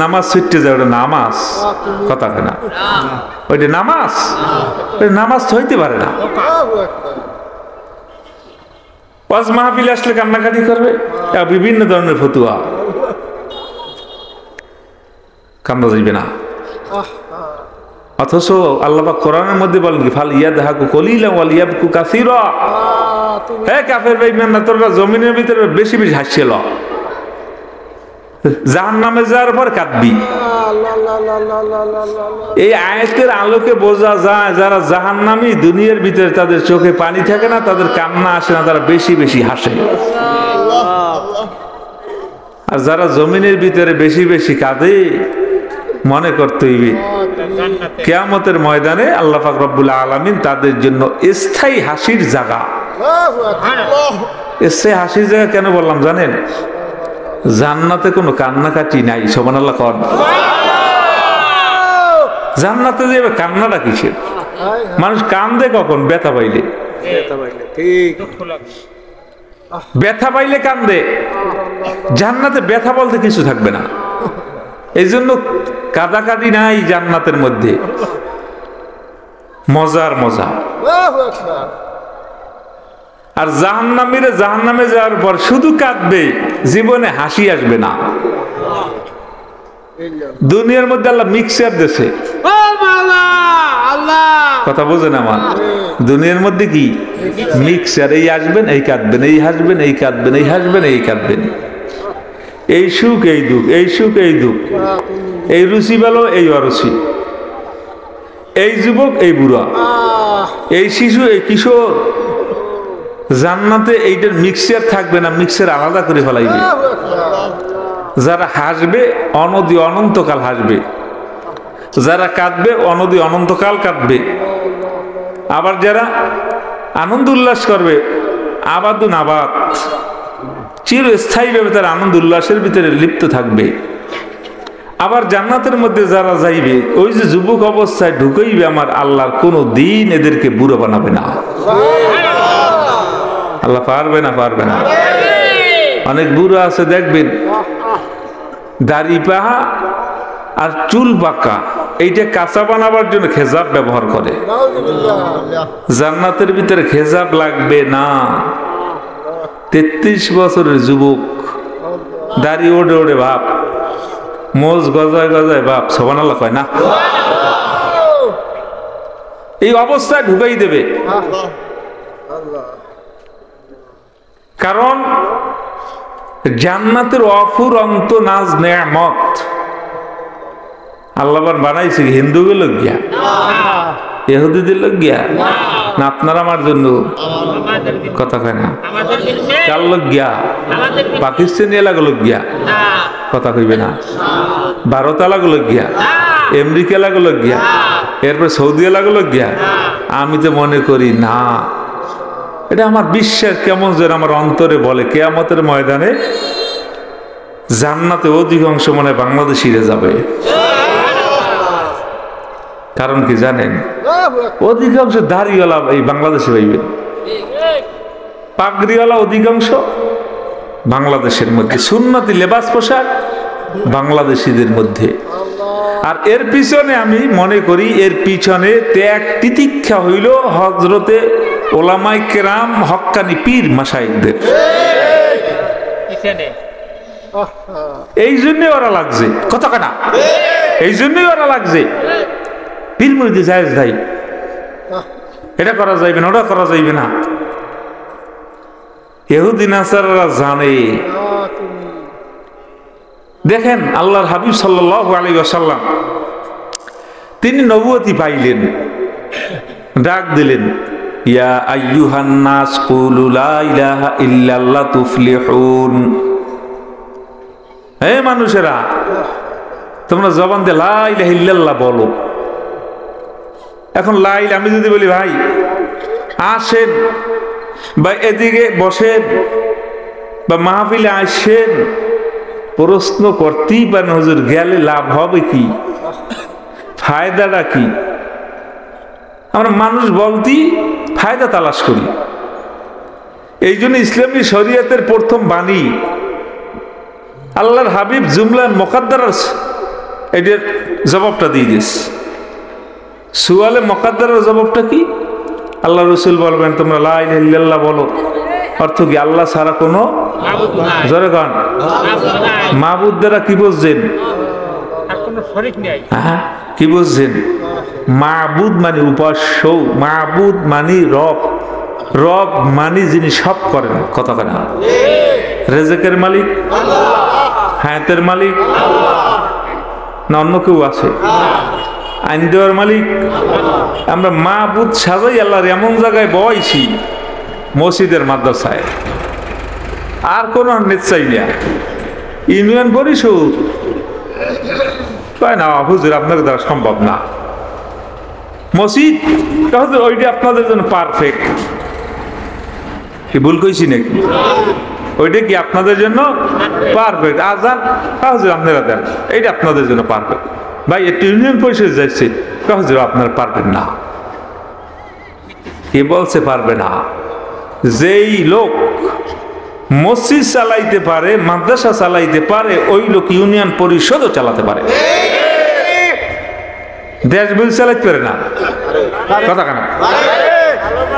নামাজ ছুটতে যায় ওটা নামাজ? কথা কেনা ওইটা নামাজ? নামাজ তো হইতে পারে না। ওয়াজ মাহফিল আসলে কান্নাকাটি করবে, বিভিন্ন ধরনের ফতুয়া, কান্দা যাইবে না। অথচ আল্লাহ পাক কোরআনের মধ্যে বলেন কি, ফাল ইয়াদহাকু কলিলান ওয়াল ইয়াবকু কাসীরা। হে কাফের বেঈমান, তোমরা জমিনের ভিতরে বেশি বেশি হাসছিল, জাহান্নামে যাওয়ার পর কাঁদবি। এই আয়াতের আলোকে বোঝা যায় যারা জাহান্নামী, দুনিয়ার ভিতরে তাদের চোখে পানি থাকে না, তাদের কান্না আসে না, তারা বেশি বেশি হাসে। আর যারা জমিনের ভিতরে বেশি বেশি কাঁদে, মনে করতে হইবে কিয়ামতের ময়দানে আল্লাহ পাক রব্বুল আলামিন তাদের জন্য স্থায়ী হাসির জায়গা। স্থায়ী হাসির জায়গা কেন বললাম জানেন? জান্নাতে কোনো কান্নাকাটি নাই। সুবহানাল্লাহ কর। জান্নাতে যে কান্নাটা কিসের? মানুষ কান্দে কখন? ব্যথা পাইলে। ব্যথা পাইলে কান্দে। জান্নাতে ব্যথা বলতে কিছু থাকবে না, এই জন্য কাঁদাকাটি নাই জান্নাতের মধ্যে। মজার মজা। আর জাহান্নামীরা জাহান্নামে যাওয়ার পর শুধু কাঁদবে, জীবনে হাসি আসবে না। দুনিয়ার মধ্যে আল্লাহ মিক্সার দেশে, কথা বোঝেন আমার? দুনিয়ার মধ্যে কি মিক্সার, এই আসবেন এই কাঁদবেন, এই হাসবেন এই কাঁদবেন, এই হাসবেন এই কাঁদবেন, এই সুখ এই দুঃখ, এই সুখ এই দুঃখ, এই রুচি ভালো এই অরুচি, এই যুবক এই বুড়া, এই শিশু এই কিশোর। জান্নাতে এইটার মিক্সার থাকবে না, মিক্সার আলাদা করে ফেলাইবে। যারা হাসবে অনদি অনন্তকাল হাসবে, যারা কাঁদবে অনদি অনন্তকাল কাঁদবে। আবার যারা আনন্দ উল্লাস করবে আবাদুন আবাদ, চিরস্থায়ীভাবে তারা আনন্দ উল্লাসের ভিতরে লিপ্ত থাকবে। আবার জান্নাতের মধ্যে যারা যাইবে, ওই যে যুবক অবস্থায় ঢুকাইবে, আমার আল্লাহর কোনো দিন এদেরকে বুড়ো বানাবে না। আল্লাহ পারবে না, পারবে না। অনেক বুড়ো আছে দেখবেন, দাড়ি পাহা আর চুল পাকা, এইটা কাঁচা বানাবার জন্য খেজাব ব্যবহার করে। জান্নাতের ভিতরে খেজাব লাগবে না। 33 বছরের যুবক, দাড়ি ওড়ে ওড়ে বাপ, মোজ গজায় গজায় বাপ, সুবহানাল্লাহ কয় না? এই অবস্থায় ঢুকাই দেবে। কারণ জান্নাতের অফুরন্ত নাজ নেয়ামত আল্লাহ বানাইছে হিন্দুগুলো গিয়া, ইহুদিদের লোক গিয়া না, আপনার আমার জন্য? কথা কয় না? কার লোক গিয়া? পাকিস্তানি এলাকাগুলো গিয়া, কথা কইবে না? ভারত এলাকাগুলো গিয়া, আমেরিকা এলাকাগুলো গিয়া, এরপর সৌদি এলাকাগুলো গিয়া? আমি তো মনে করি না। এটা আমার বিশ্বাস কেমন যেন আমার অন্তরে বলে, কিয়ামতের ময়দানে জান্নাতে অধিকাংশ মনে বাংলাদেশিরা যাবে। কারণ কি জানেন? অধিকাংশ দাড়িওয়ালা এই বাংলাদেশে পাইবেন, পাগড়িওয়ালা অধিকাংশ বাংলাদেশের মধ্যে, সুন্নতি লেবাস পোশাক বাংলাদেশিদের মধ্যে। আর এর পিছনে আমি মনে করি, এর পিছনে ত্যাগ তিতিক্ষা হইল হযরতে ওলামায়ে কেরাম হক্কানি পীর মাশায়েখদের। এই জন্য ওরা লাগছে, কথা কাটা, এই জন্যই ওরা লাগছে। পীর মুরিদি জায়েজ নাই, এটা করা যাইবে না, ওটা করা যাইবে না। ইহুদি নাসারারা জানে। দেখেন আল্লাহর হাবিব সাল্লাল্লাহু আলাইহি ওয়াসাল্লাম তিনি নবুয়তি পাইলেন, ডাক দিলেন, ইয়া আইয়ুহান নাস কুলু লা ইলাহা ইল্লাল্লাহ তুফলিহুন। হে মানুষেরা, তোমরা জবান দিয়ে লা ইলাহা ইল্লাল্লাহ বলো। এখন লা ইলাহা, আমি যদি বলি ভাই আসেন বা এদিকে বসেন বা মাহফিলে আসেন, প্রশ্ন করতেই পারেন হুজুর গেলে লাভ হবে কি, ফায়দাটা কি? আমরা মানুষ বলতেই ফায়দা তালাশ করি। এই জন্য ইসলামী শরীয়তের প্রথম বাণী আল্লাহর হাবিব জুমলা মুকাদ্দারাস এটার জবাবটা দিয়ে দিয়েছে। সুয়ালে মুকাদ্দারার জবাবটা কি? আল্লাহ রসুল বলবেন তোমরা লা ইলাহা ইল্লাল্লাহ বলো। অর্থ কি? আল্লাহ ছাড়া কোনো জোরে গান মাবুদ দ্বারা কি বুঝছেন? হ্যাঁ, কি বুঝছেন? মাবুদ মানে উপাস্য, মাবুদ মানে রব, রব মানে যিনি সব করেন। কথা কেন? রেজেকের মালিক, হায়াতের মালিক না অন্য কেউ আছে? আইন দেওয়ার মালিক। আমরা মাবুদ সাজাই আল্লাহর এমন জায়গায় বয়সি, মসজিদের মাদ্রাসায়, আর কোন নেত চাই না। ইউনিয়ন পরিষদ না হুজুর আপনাদের দ্বারা সম্ভব না। মসজিদ হুজুর ওইটা আপনাদের জন্য পারফেক্ট। কি ভুল কইছি নাকি? ওইটা কি আপনাদের জন্য পারফেক্ট? আজান হুজুর আপনারা দেন, এইটা আপনাদের জন্য পারফেক্ট। ভাই একটু ইউনিয়ন পরিষদ যাচ্ছে, হুজুর আপনারা পারবেন না। কে বলছে পারবে না? যেই লোক মসজিদ চালাইতে পারে, মাদ্রাসা চালাইতে পারে, ওই লোক ইউনিয়ন পরিষদও চালাতে পারে। দেশ বিল চালাইতে পারে না? কথা কেন?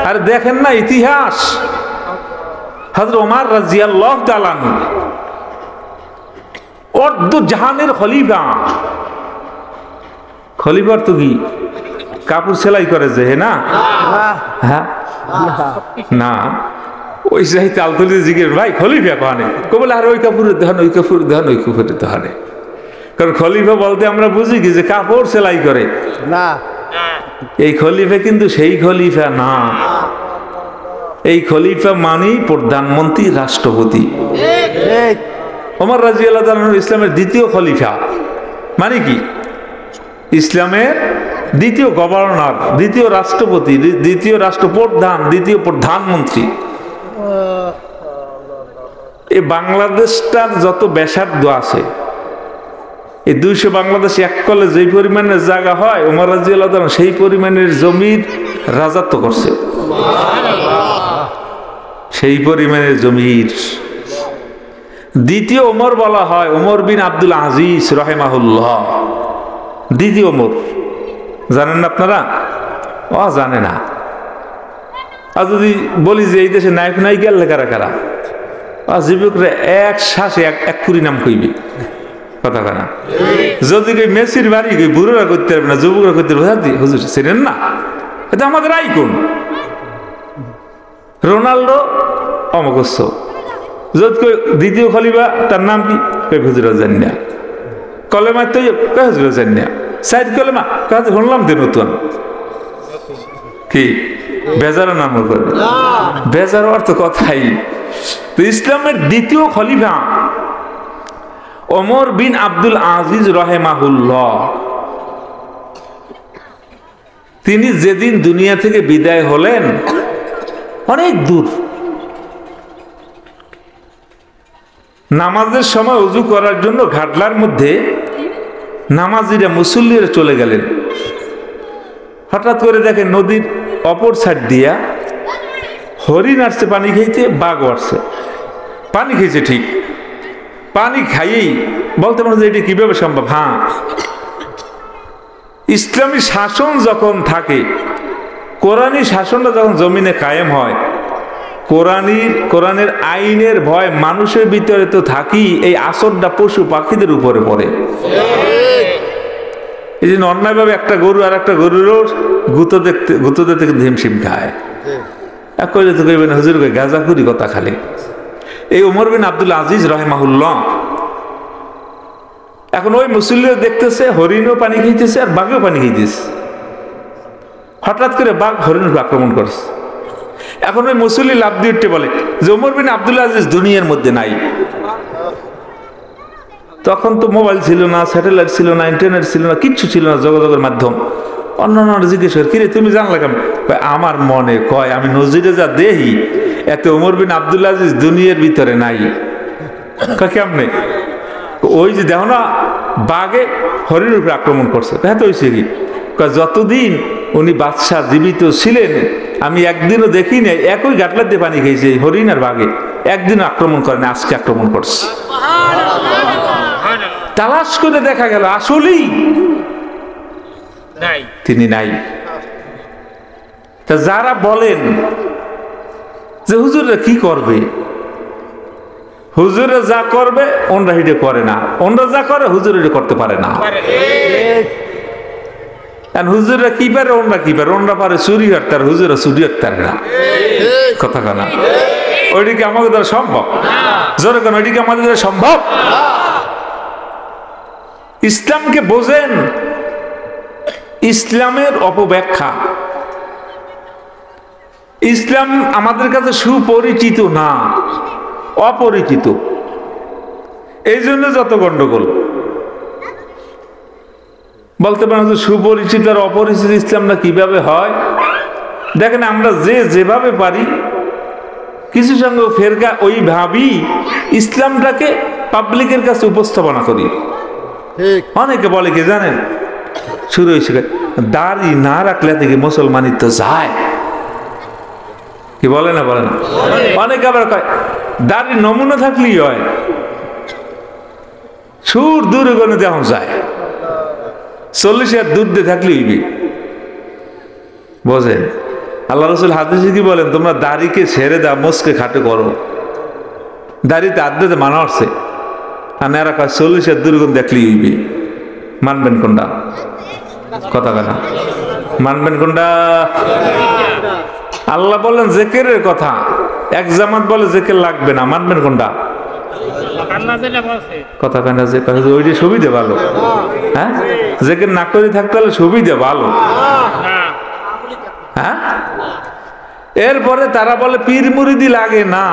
আর দেখেন না ইতিহাস, হযরত ওমর রাদিয়াল্লাহু তাআলা আনহু অর্ধ জাহানের খলিফা। খলিফার তো কি কাপড় সেলাই করে যে? না, হ্যাঁ না, ওই যাই তালতলি জিজ্ঞেস ভাই খলিফা কানে কো বলে আর ওই কাপড়ের দেহান, ওই কাপড়ের দেহান, ওই কাপড়ের দেহানে। কারণ খলিফা বলতে আমরা বুঝি কি যে কাপড় সেলাই করে না। এই খলিফা কিন্তু সেই খলিফা না। এই খলিফা মানে প্রধানমন্ত্রী, রাষ্ট্রপতি। ওমর রাদিয়াল্লাহু তাআলা ইসলামের দ্বিতীয় খলিফা। মানে কি? ইসলামের দ্বিতীয় গভর্নর, দ্বিতীয় রাষ্ট্রপতি, দ্বিতীয় রাষ্ট্রপ্রধান, দ্বিতীয় প্রধানমন্ত্রী। এই বাংলাদেশটার যত ব্যাসার্ধ আছে, এই 200 বাংলাদেশ এক কলে যেই পরিমাণের জায়গা হয়, ওমর রাদিয়াল্লাহু তাআলা সেই পরিমাণের জমির রাজত্ব করছে। সেই পরিমাণের জমির দ্বিতীয় ওমর বলা হয় ওমর বিন আব্দুল আজিজ রাহিমাহুল্লাহ। দ্বিতীয় ওমর জানেন না আপনারা? জানে না। আর যদি বলি যে এই দেশে নায়ক নায়িকা কারা কারা, যুবকরা এক শ্বাসে এক কুড়ি নাম কইবে। কথা কেনা? যদি মেসির বাড়ি বুড়োরা করতে পারবে না, যুবকরা করতে পারবে, হুজুর ছিলেন না, এটা আমাদের আইকন। রোনাল্ডো অমকস্য, যদি দ্বিতীয় খলিফা তার নাম কি? হুজুরা জানি না। কলেমা তো হুজুরা জানি না। সাইড কলেমা কাজে শুনলাম তো নতুন কি বেজার নাম করবে। বেজার অর্থ কথাই। তো ইসলামের দ্বিতীয় খলিফা ওমর বিন আব্দুল আজিজ রাহিমাহুল্লাহ, তিনি যেদিন দুনিয়া থেকে বিদায় হলেন, অনেক দূর নামাজের সময় ওযু করার জন্য ঘাটলার মধ্যে নামাজিরা মুসল্লিরা চলে গেলেন। হঠাৎ করে দেখেন নদীর অপর সাইড দিয়া হরিণ আসছে পানি খেয়েছে, বাঘ আসছে পানি খেয়েছে। ঠিক পানি খাইয়েই বলতে পারছে এটি কিভাবে সম্ভব? হ্যাঁ, ইসলামী শাসন যখন থাকে, কোরআনী শাসনটা যখন জমিনে কায়েম হয়, কোরআনের আইনের ভয় মানুষের ভিতরে তো থাকি, এই আসরটা পশু পাখিদের উপরে পড়ে। এই জন্য অন্যায়ভাবে একটা গরু আর একটা গরুরও গুঁতো দেখতে হিমশিম খায়। এক কইলে তো কইবেন হুজুর গাঁজাখুরি কথা খালি। এই ওমর বিন আব্দুল আজিজ রাহিমাহুল্লাহ এখন ওই মুসল্লিও দেখতেছে হরিণও পানি খাইতেছে আর বাঘেও পানি খাইতেছে। হঠাৎ করে বাঘ হরিণের আক্রমণ করছে। এখন ওই মুসল্লি লাভ দিয়ে উঠতে বলে যে ওমর বিন আব্দুল আজিজ দুনিয়ার মধ্যে নাই। তখন তো মোবাইল ছিল না, স্যাটেলাইট ছিল না, ইন্টারনেট ছিল না, কিচ্ছু ছিল না যোগাযোগের মাধ্যম। অন্যান্য জিজ্ঞেস করে, কিরে তুমি জানলা কেন? আমার মনে কয় আমি নজিরে যা দেহি এত ওমর বিন আব্দুল আজিজ দুনিয়ার ভিতরে নাই। কেমনে? ওই যে দেখো না বাঘে হরিণের উপরে আক্রমণ করছে, হ্যাঁ তো হয়েছে কি? যতদিন উনি বাদশাহ জীবিত ছিলেন আমি একদিনও দেখি নাই একই গাটলার দিয়ে পানি খেয়েছে হরিণ আর বাঘে, একদিনও আক্রমণ করেন, আজকে আক্রমণ করছে। তালাশ করে দেখা গেল আসলেই তিনি নাই। তা যারা বলেন যে হুজুররা কি করবে, হুজুরে যা করবে ওনরা হিটে করে না, ওনরা যা করে হুজুর এটা করতে পারে না। হুজুররা কি পারে, ওনরা কি পারে? ওনরা পারে চুরি হাঁটতে, আর হুজুরা চুরি হাঁটতে না। কথা কানা ওইটিকে আমাদের দ্বারা সম্ভব? জোরে কেন ওইটিকে আমাদের দ্বারা সম্ভব? ইসলামকে বোঝেন, ইসলামের অপব্যাখ্যা। ইসলাম আমাদের কাছে সুপরিচিত না, অপরিচিত। এই জন্য যত গন্ডগোল। বলতে পারেন সুপরিচিত আর অপরিচিত ইসলামটা কিভাবে হয়? দেখেন আমরা যেভাবে পারি কিছু সঙ্গে ফেরকা ওই ভাবি ইসলামটাকে পাবলিকের কাছে উপস্থাপনা করি। অনেকে বলে কি জানেন, শুরু হয়েছে দাড়ি না রাখলে থেকে মুসলমানিত্ব যায়, কি বলে না? বলে না? অনেকে আবার কয় দাড়ি নমুনা থাকলেই হয়, সুর দূরে গনে দেওয়া যায়, 40 হাত দূর দিয়ে থাকলে হইবে। বোঝেন? আল্লাহ রসুল হাদিসে কি বলেন? তোমরা দাড়িকে ছেড়ে দাও, মুসকে খাটে করো। দাড়িতে আদ্যতে মানা হচ্ছে, আর এরা কয় 40 হাত দূরে গনে দেখলেই হইবে। মানবেন কোনটা? কথা কথা মানবেন কোনটা? আল্লাহ বলেন জেকেরের কথা, এক জামাত বলে জেকের লাগবে না, মানবেন কোনটা? কথা কানা যে ওইটা সুবিধা ভালো। হ্যাঁ, জেকের না করে থাকতে হলে সুবিধা ভালো। হ্যাঁ, এরপরে তারা বলে পীর মুরিদি লাগে না,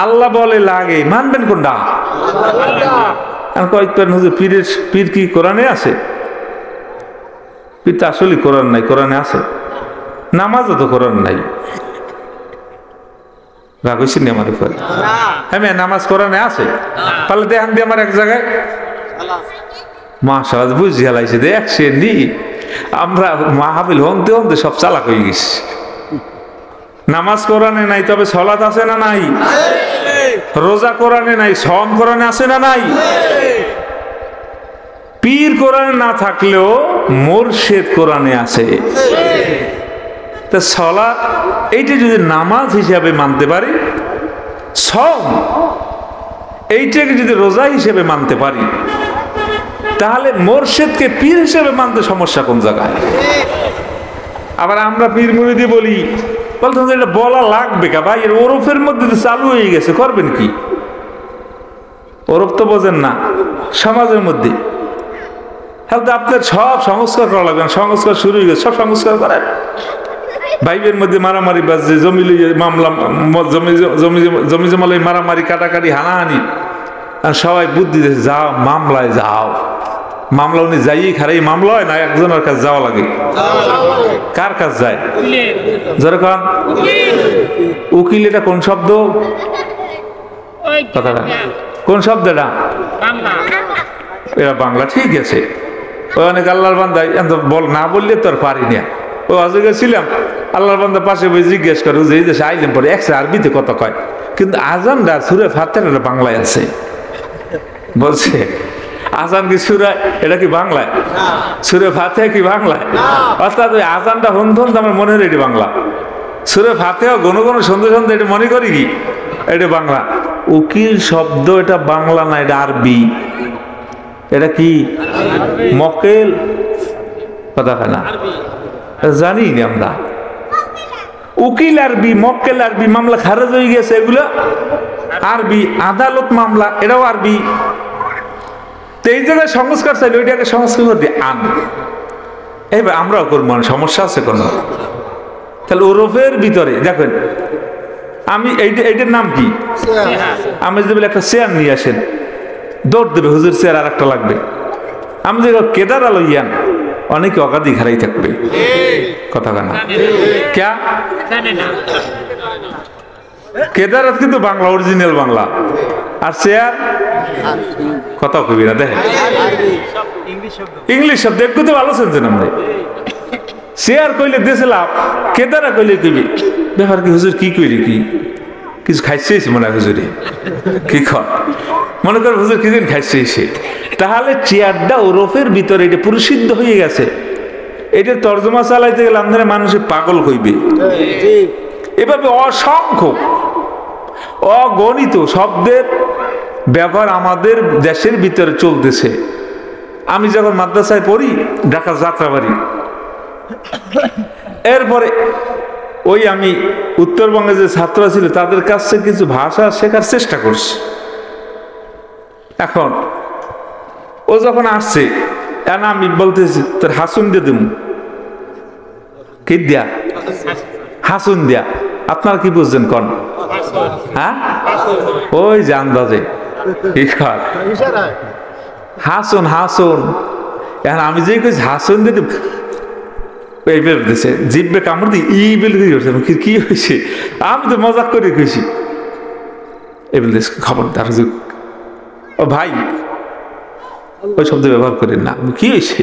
আল্লাহ বলে লাগে, মানবেন কোনটা? পীর কি কোরআনে আছে? পীর তো আসলে কোরআন নাই, কোরআনে আছে। নামাজও তো কোরআন নাই। রাগ হয়েছি নি আমার উপরে? হ্যাঁ, নামাজ কোরআনে আছে। তাহলে দেখান দিয়ে আমার এক জায়গায় মাশাআল্লাহ বুঝি হালাইছে, দেখছেন নি আমরা মাহফিল হতে হতে সব চালাক হয়ে গেছি। নামাজ কোরআনে নাই, তবে সালাত আছে না নাই? রোজা কোরআনে নাই, সওম কোরআনে আছে না নাই? পীর কোরআনে না থাকলেও মুর্শিদ কোরআনে আছে। তা সালাত এইটা যদি নামাজ হিসাবে মানতে পারি, সওম এইটাকে যদি রোজা হিসেবে মানতে পারি, তাহলে মুর্শিদকে পীর হিসেবে মানতে সমস্যা কোন জায়গায়? আবার আমরা পীর মুরিদি বলি, বলতে এটা বলা লাগবে কা ভাই? এর ওরফের মধ্যে তো চালু হয়ে গেছে, করবেন কি? ওরফ তো বোঝেন না, সমাজের মধ্যে। হ্যাঁ, আপনার সব সংস্কার করা লাগবে। সংস্কার শুরু হয়ে গেছে, সব সংস্কার করেন। ভাইবের মধ্যে মারামারি বাজছে, জমি মামলা, জমি জমালে মারামারি, কাটাকাটি, হানাহানি, আর সবাই বুদ্ধি দিয়েছে যাও মামলায় যাও। মামলা উনি যাই খারাই মামলা হয় না, একজনের কাছে যাওয়া লাগে। কার কাজ যায়? যেরকম উকিল, এটা কোন শব্দ? কথাটা কোন শব্দ? এটা এরা বাংলা, ঠিক আছে। ওই অনেক আল্লাহর বান্দাই বল না বললে তো আর পারি না। ওই অজগে ছিলাম, আল্লাহর বান্দা পাশে বই জিজ্ঞেস করে যে এই দেশে আইলেন পরে একশো আরবিতে কত কয়, কিন্তু আজানটা সুরে ফাতিহা বাংলায় আছে। বলছে আজান কি সুরা, এটা কি বাংলায়? সুরে ফাতিহা কি বাংলায়? অর্থাৎ ওই আজানটা হন আমার মনে হয় এটি বাংলা। সুরে ফাতিহা গণ গণ সন্ধ্যে সন্ধ্যে এটা মনে করি কি এটা বাংলা। উকিল শব্দ এটা বাংলা না, এটা আরবি। এটা কি? মক্কেল। কথা হয় না, জানি না আমরা। উকিল আরবি, মক্কেল আরবি, মামলা খারেজ হয়ে গেছে এগুলো আরবি। আদালত মামলা, এটাও আরবি। তো এই জায়গায় সংস্কার চাইলে ওইটাকে সংস্কার করে আন, এবার আমরাও করবো, সমস্যা আছে কোনো? তাহলে ওরফের ভিতরে দেখেন, আমি এইটার নাম কি? আমি যদি বলি একটা চেয়ার নিয়ে আসেন, দৌড় দেবে, হুজুর চেয়ার আর একটা লাগবে। আমি যে কেদারা লইয়ান, অনেকে অগাধি ঘাড়াই থাকবে। কথা কেনা ক্যা কেদারাত কিন্তু বাংলা, অরিজিনাল বাংলা। আর চেয়ার কথা কবি না, দেখেন ইংলিশ শব্দ একটু তো ভালো শুনছেন আপনি। চেয়ার কইলে দেশে লাভ, কেদারা কইলে কইবি ব্যাপার কি হুজুর, কি কইলি, কি কিছু খাইছেছি মনে হয় হুজুরে, কি খান মনে কর হুজুর কি দিন খাইছে। তাহলে চেয়ারটা ওরফের ভিতরে এটা পুরুষিদ্ধ হয়ে গেছে। এটা তর্জমা চালাইতে গেলে আমাদের মানুষের পাগল কইবে। এভাবে অসংখ্য অগণিত শব্দের ব্যবহার আমাদের দেশের ভিতরে চলতেছে। আমি যখন মাদ্রাসায় পড়ি, ঢাকা যাত্রাবাড়ি, এরপরে ওই আমি উত্তরবঙ্গে যে ছাত্র ছিল তাদের কাছে কিছু ভাষা শেখার চেষ্টা করছি। এখন ও যখন আসছে, আমি বলতেছি তোর হাসুন দিয়ে দেব, কি দিয়া হাসুন দিয়া, আপনারা কি বুঝছেন কন? হ্যাঁ, ওই যে আন্দাজে হাসুন হাসুন। এখন আমি যে কইছি হাসুন দিয়ে দেব, এই বেলতেছে জিভে কামড় দিয়ে ই বেল কি হয়েছে, আমি তো মজাক করে কইছি। এই বলতেছে খবরদার ও ভাই ওই শব্দ ব্যবহার করেন না। কি হয়েছে?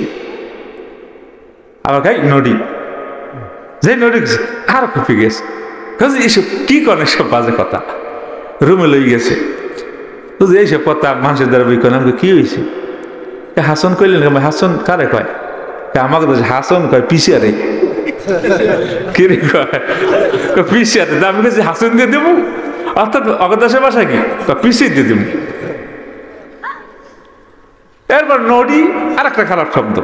আবার খাই নডি, যে নডি আর কপি গেছে, এইসব কি করে, সব বাজে কথা রুমে লই গেছে। এইসব কথা মানুষের দ্বারা বই করেন। কি হয়েছে? হাসন কইলেন, হাসন কারে কয়? আমাকে তো হাসন কয় পিছিয়ারে। কি রে কয় পিছিয়ারে? আমি কাছে হাসন দিয়ে দেবো, অর্থাৎ অগদাসের বাসা কি পিছিয়ে দিয়ে দেবো। এরপর নডি আর একটা খারাপ শব্দ।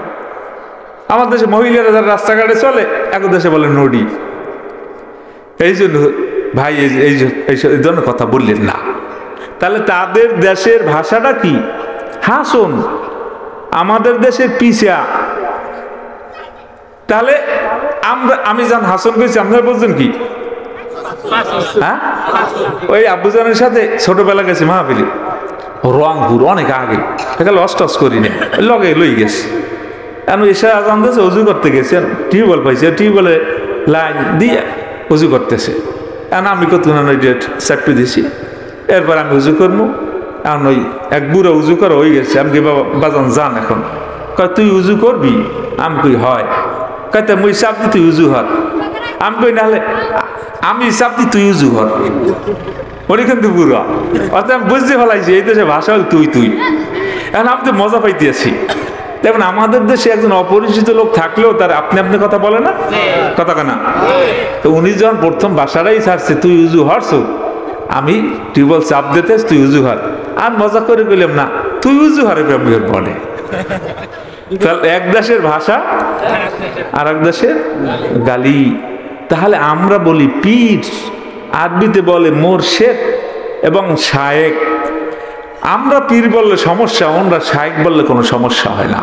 আমার দেশে মহিলারা যারা রাস্তাঘাটে চলে, এক দেশে বলে নডি। এই জন্য ভাই এই জন্য কথা বললেন না। তাহলে তাদের দেশের ভাষাটা কি? হাসন। আমাদের দেশের পিছা। তাহলে আমি যান হাসন কইছি, আপনারা বলছেন কি? হ্যাঁ, ওই আব্বুজানের সাথে ছোটবেলা গেছি মাহফিলে, রংপুর অনেক আগে, লস টস করি না, লগে লই গেছি। এখন এসে আজান দিয়েছে, উজু করতে গেছে, টিউবওয়েল পাইছে, টিউবওয়েলে লাইন দিয়ে উজু করতেছে। এখন আমি কত চাপি দিছি, এরপর আমি উজু করবো। এখন ওই এক বুড়ো উজু করা হয়ে গেছে, আমি কি বাবা বাজান যান এখন, কয় তুই উজু করবি? আমি কই হয়। কয়তে মুই চাপ দি তুই উজু হর। আমি কই নাহলে আমি চাপ দি তুই উজু হর। ওরে কিন্তু বুড়া, অর্থাৎ আমি বুঝতে ফেলাইছি এই দেশে ভাষা হল তুই তুই। এখন আমি তো মজা পাইতে আছি। দেখুন আমাদের দেশে একজন অপরিচিত লোক থাকলেও তার আপনি আপনি কথা বলে না, কথা কেনা। তো উনি যখন প্রথম বাসাটাই ছাড়ছে, তুই উজু হরছ, আমি টিউবওয়েল চাপ দিতে তুই উজু হর। আর মজা করে গেলাম না, তুই উজু হরে বলে। তাহলে এক দেশের ভাষা আর এক দেশের গালি। তাহলে আমরা বলি পীর, আরবিতে বলে মোরশেদ এবং শায়েক। আমরা পীর বললে সমস্যা, ওনরা শায়েক বললে কোনো সমস্যা হয় না।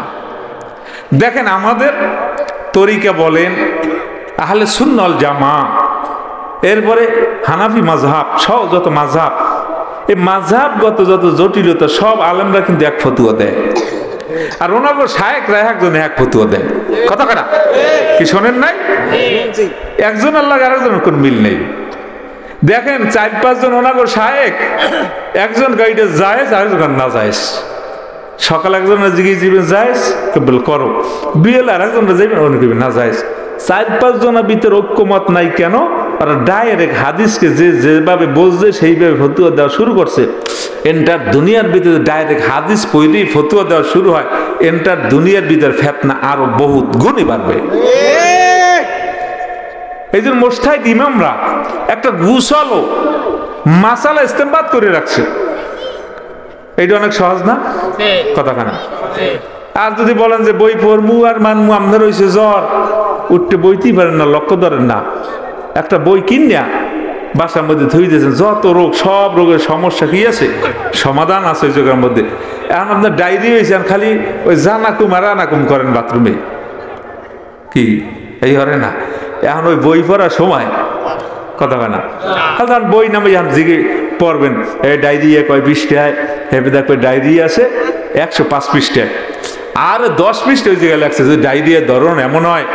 দেখেন আমাদের তরিকা বলেন আহলে সুন্নাত জামা, এরপরে হানাফি মাযহাব সহ যত মাযহাব, এই মাযহাবগত যত জটিলতা সব আলেমরা কিন্তু এক ফতুয়া দেয়। আর ওনার শায়েকরা একজনে এক ফতুয়া দেয়। কথা কাটা কি শোনেন নাই? একজন আল্লাহ আরেকজনের কোন মিল নেই। দেখেন 4-5 জন ওনাগর শায়েক, একজন গাইডে জায়েজ, আরেকজন না জায়েজ। সকাল একজনের জিজ্ঞেস দিবেন জায়েজ, কেবল করো, বিয়েল আর একজনরা যাবেন অনেক না জায়েজ। 4-5 জনের ভিতরে ঐক্যমত নাই কেন? আর ডাইরেক্ট হাদিসকে যে যেভাবে বলছে সেইভাবে ফতুয়া দেওয়া শুরু করছে। এন্টার দুনিয়ার ভিতরে ডাইরেক্ট হাদিস পড়লেই ফতুয়া দেওয়া শুরু হয়, এন্টার দুনিয়ার ভিতরে ফেতনা আরো বহুত গুণে বাড়বে। এই জন্য মোস্তাহিদ ইমামরা একটা গুছালো মাসালা ইস্তেমবাদ করে রাখছে। এইটা অনেক সহজ না, কথাখানা। আর যদি বলেন যে বই পড়মু আর মানমু, আপনার হয়েছে জ্বর, উঠতে বইতেই পারেন না, লক্ষ্য ধরেন না, একটা বই কিনিয়া বাসার মধ্যে ধুই দিয়েছেন, যত রোগ সব রোগের সমস্যা কি আছে, সমাধান আছে ওই জায়গার মধ্যে। এখন আপনার ডায়রি হয়েছে, খালি ওই জানাকুম আর আনাকুম করেন বাথরুমে, কি এই হরে না। এখন ওই বই পড়ার সময় কথা হয় না। তখন বই নামে জিগে পড়বেন, এই ডায়রিয়া কয় পৃষ্ঠায়, হেবে দেখো ডায়রিয়া আছে 105 পৃষ্ঠায়, আর 10 পৃষ্ঠা ওই জায়গায় লাগছে যে ডায়রিয়ার ধরন এমন হয়,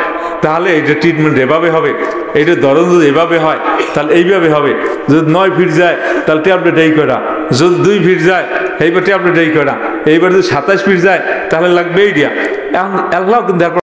তাহলে এটা ট্রিটমেন্ট এভাবে হবে, এইটার ধরন যদি এভাবে হয় তাহলে এইভাবে হবে, যদি 9 ফিট যায় তাহলে ট্যাবলেট এই করা, যদি 2 ফিট যায় এইবার ট্যাবলেট এই করা, এইবার যদি 27 ফিট যায় তাহলে লাগবে এই দিয়া। এখন আল্লাহ কিন্তু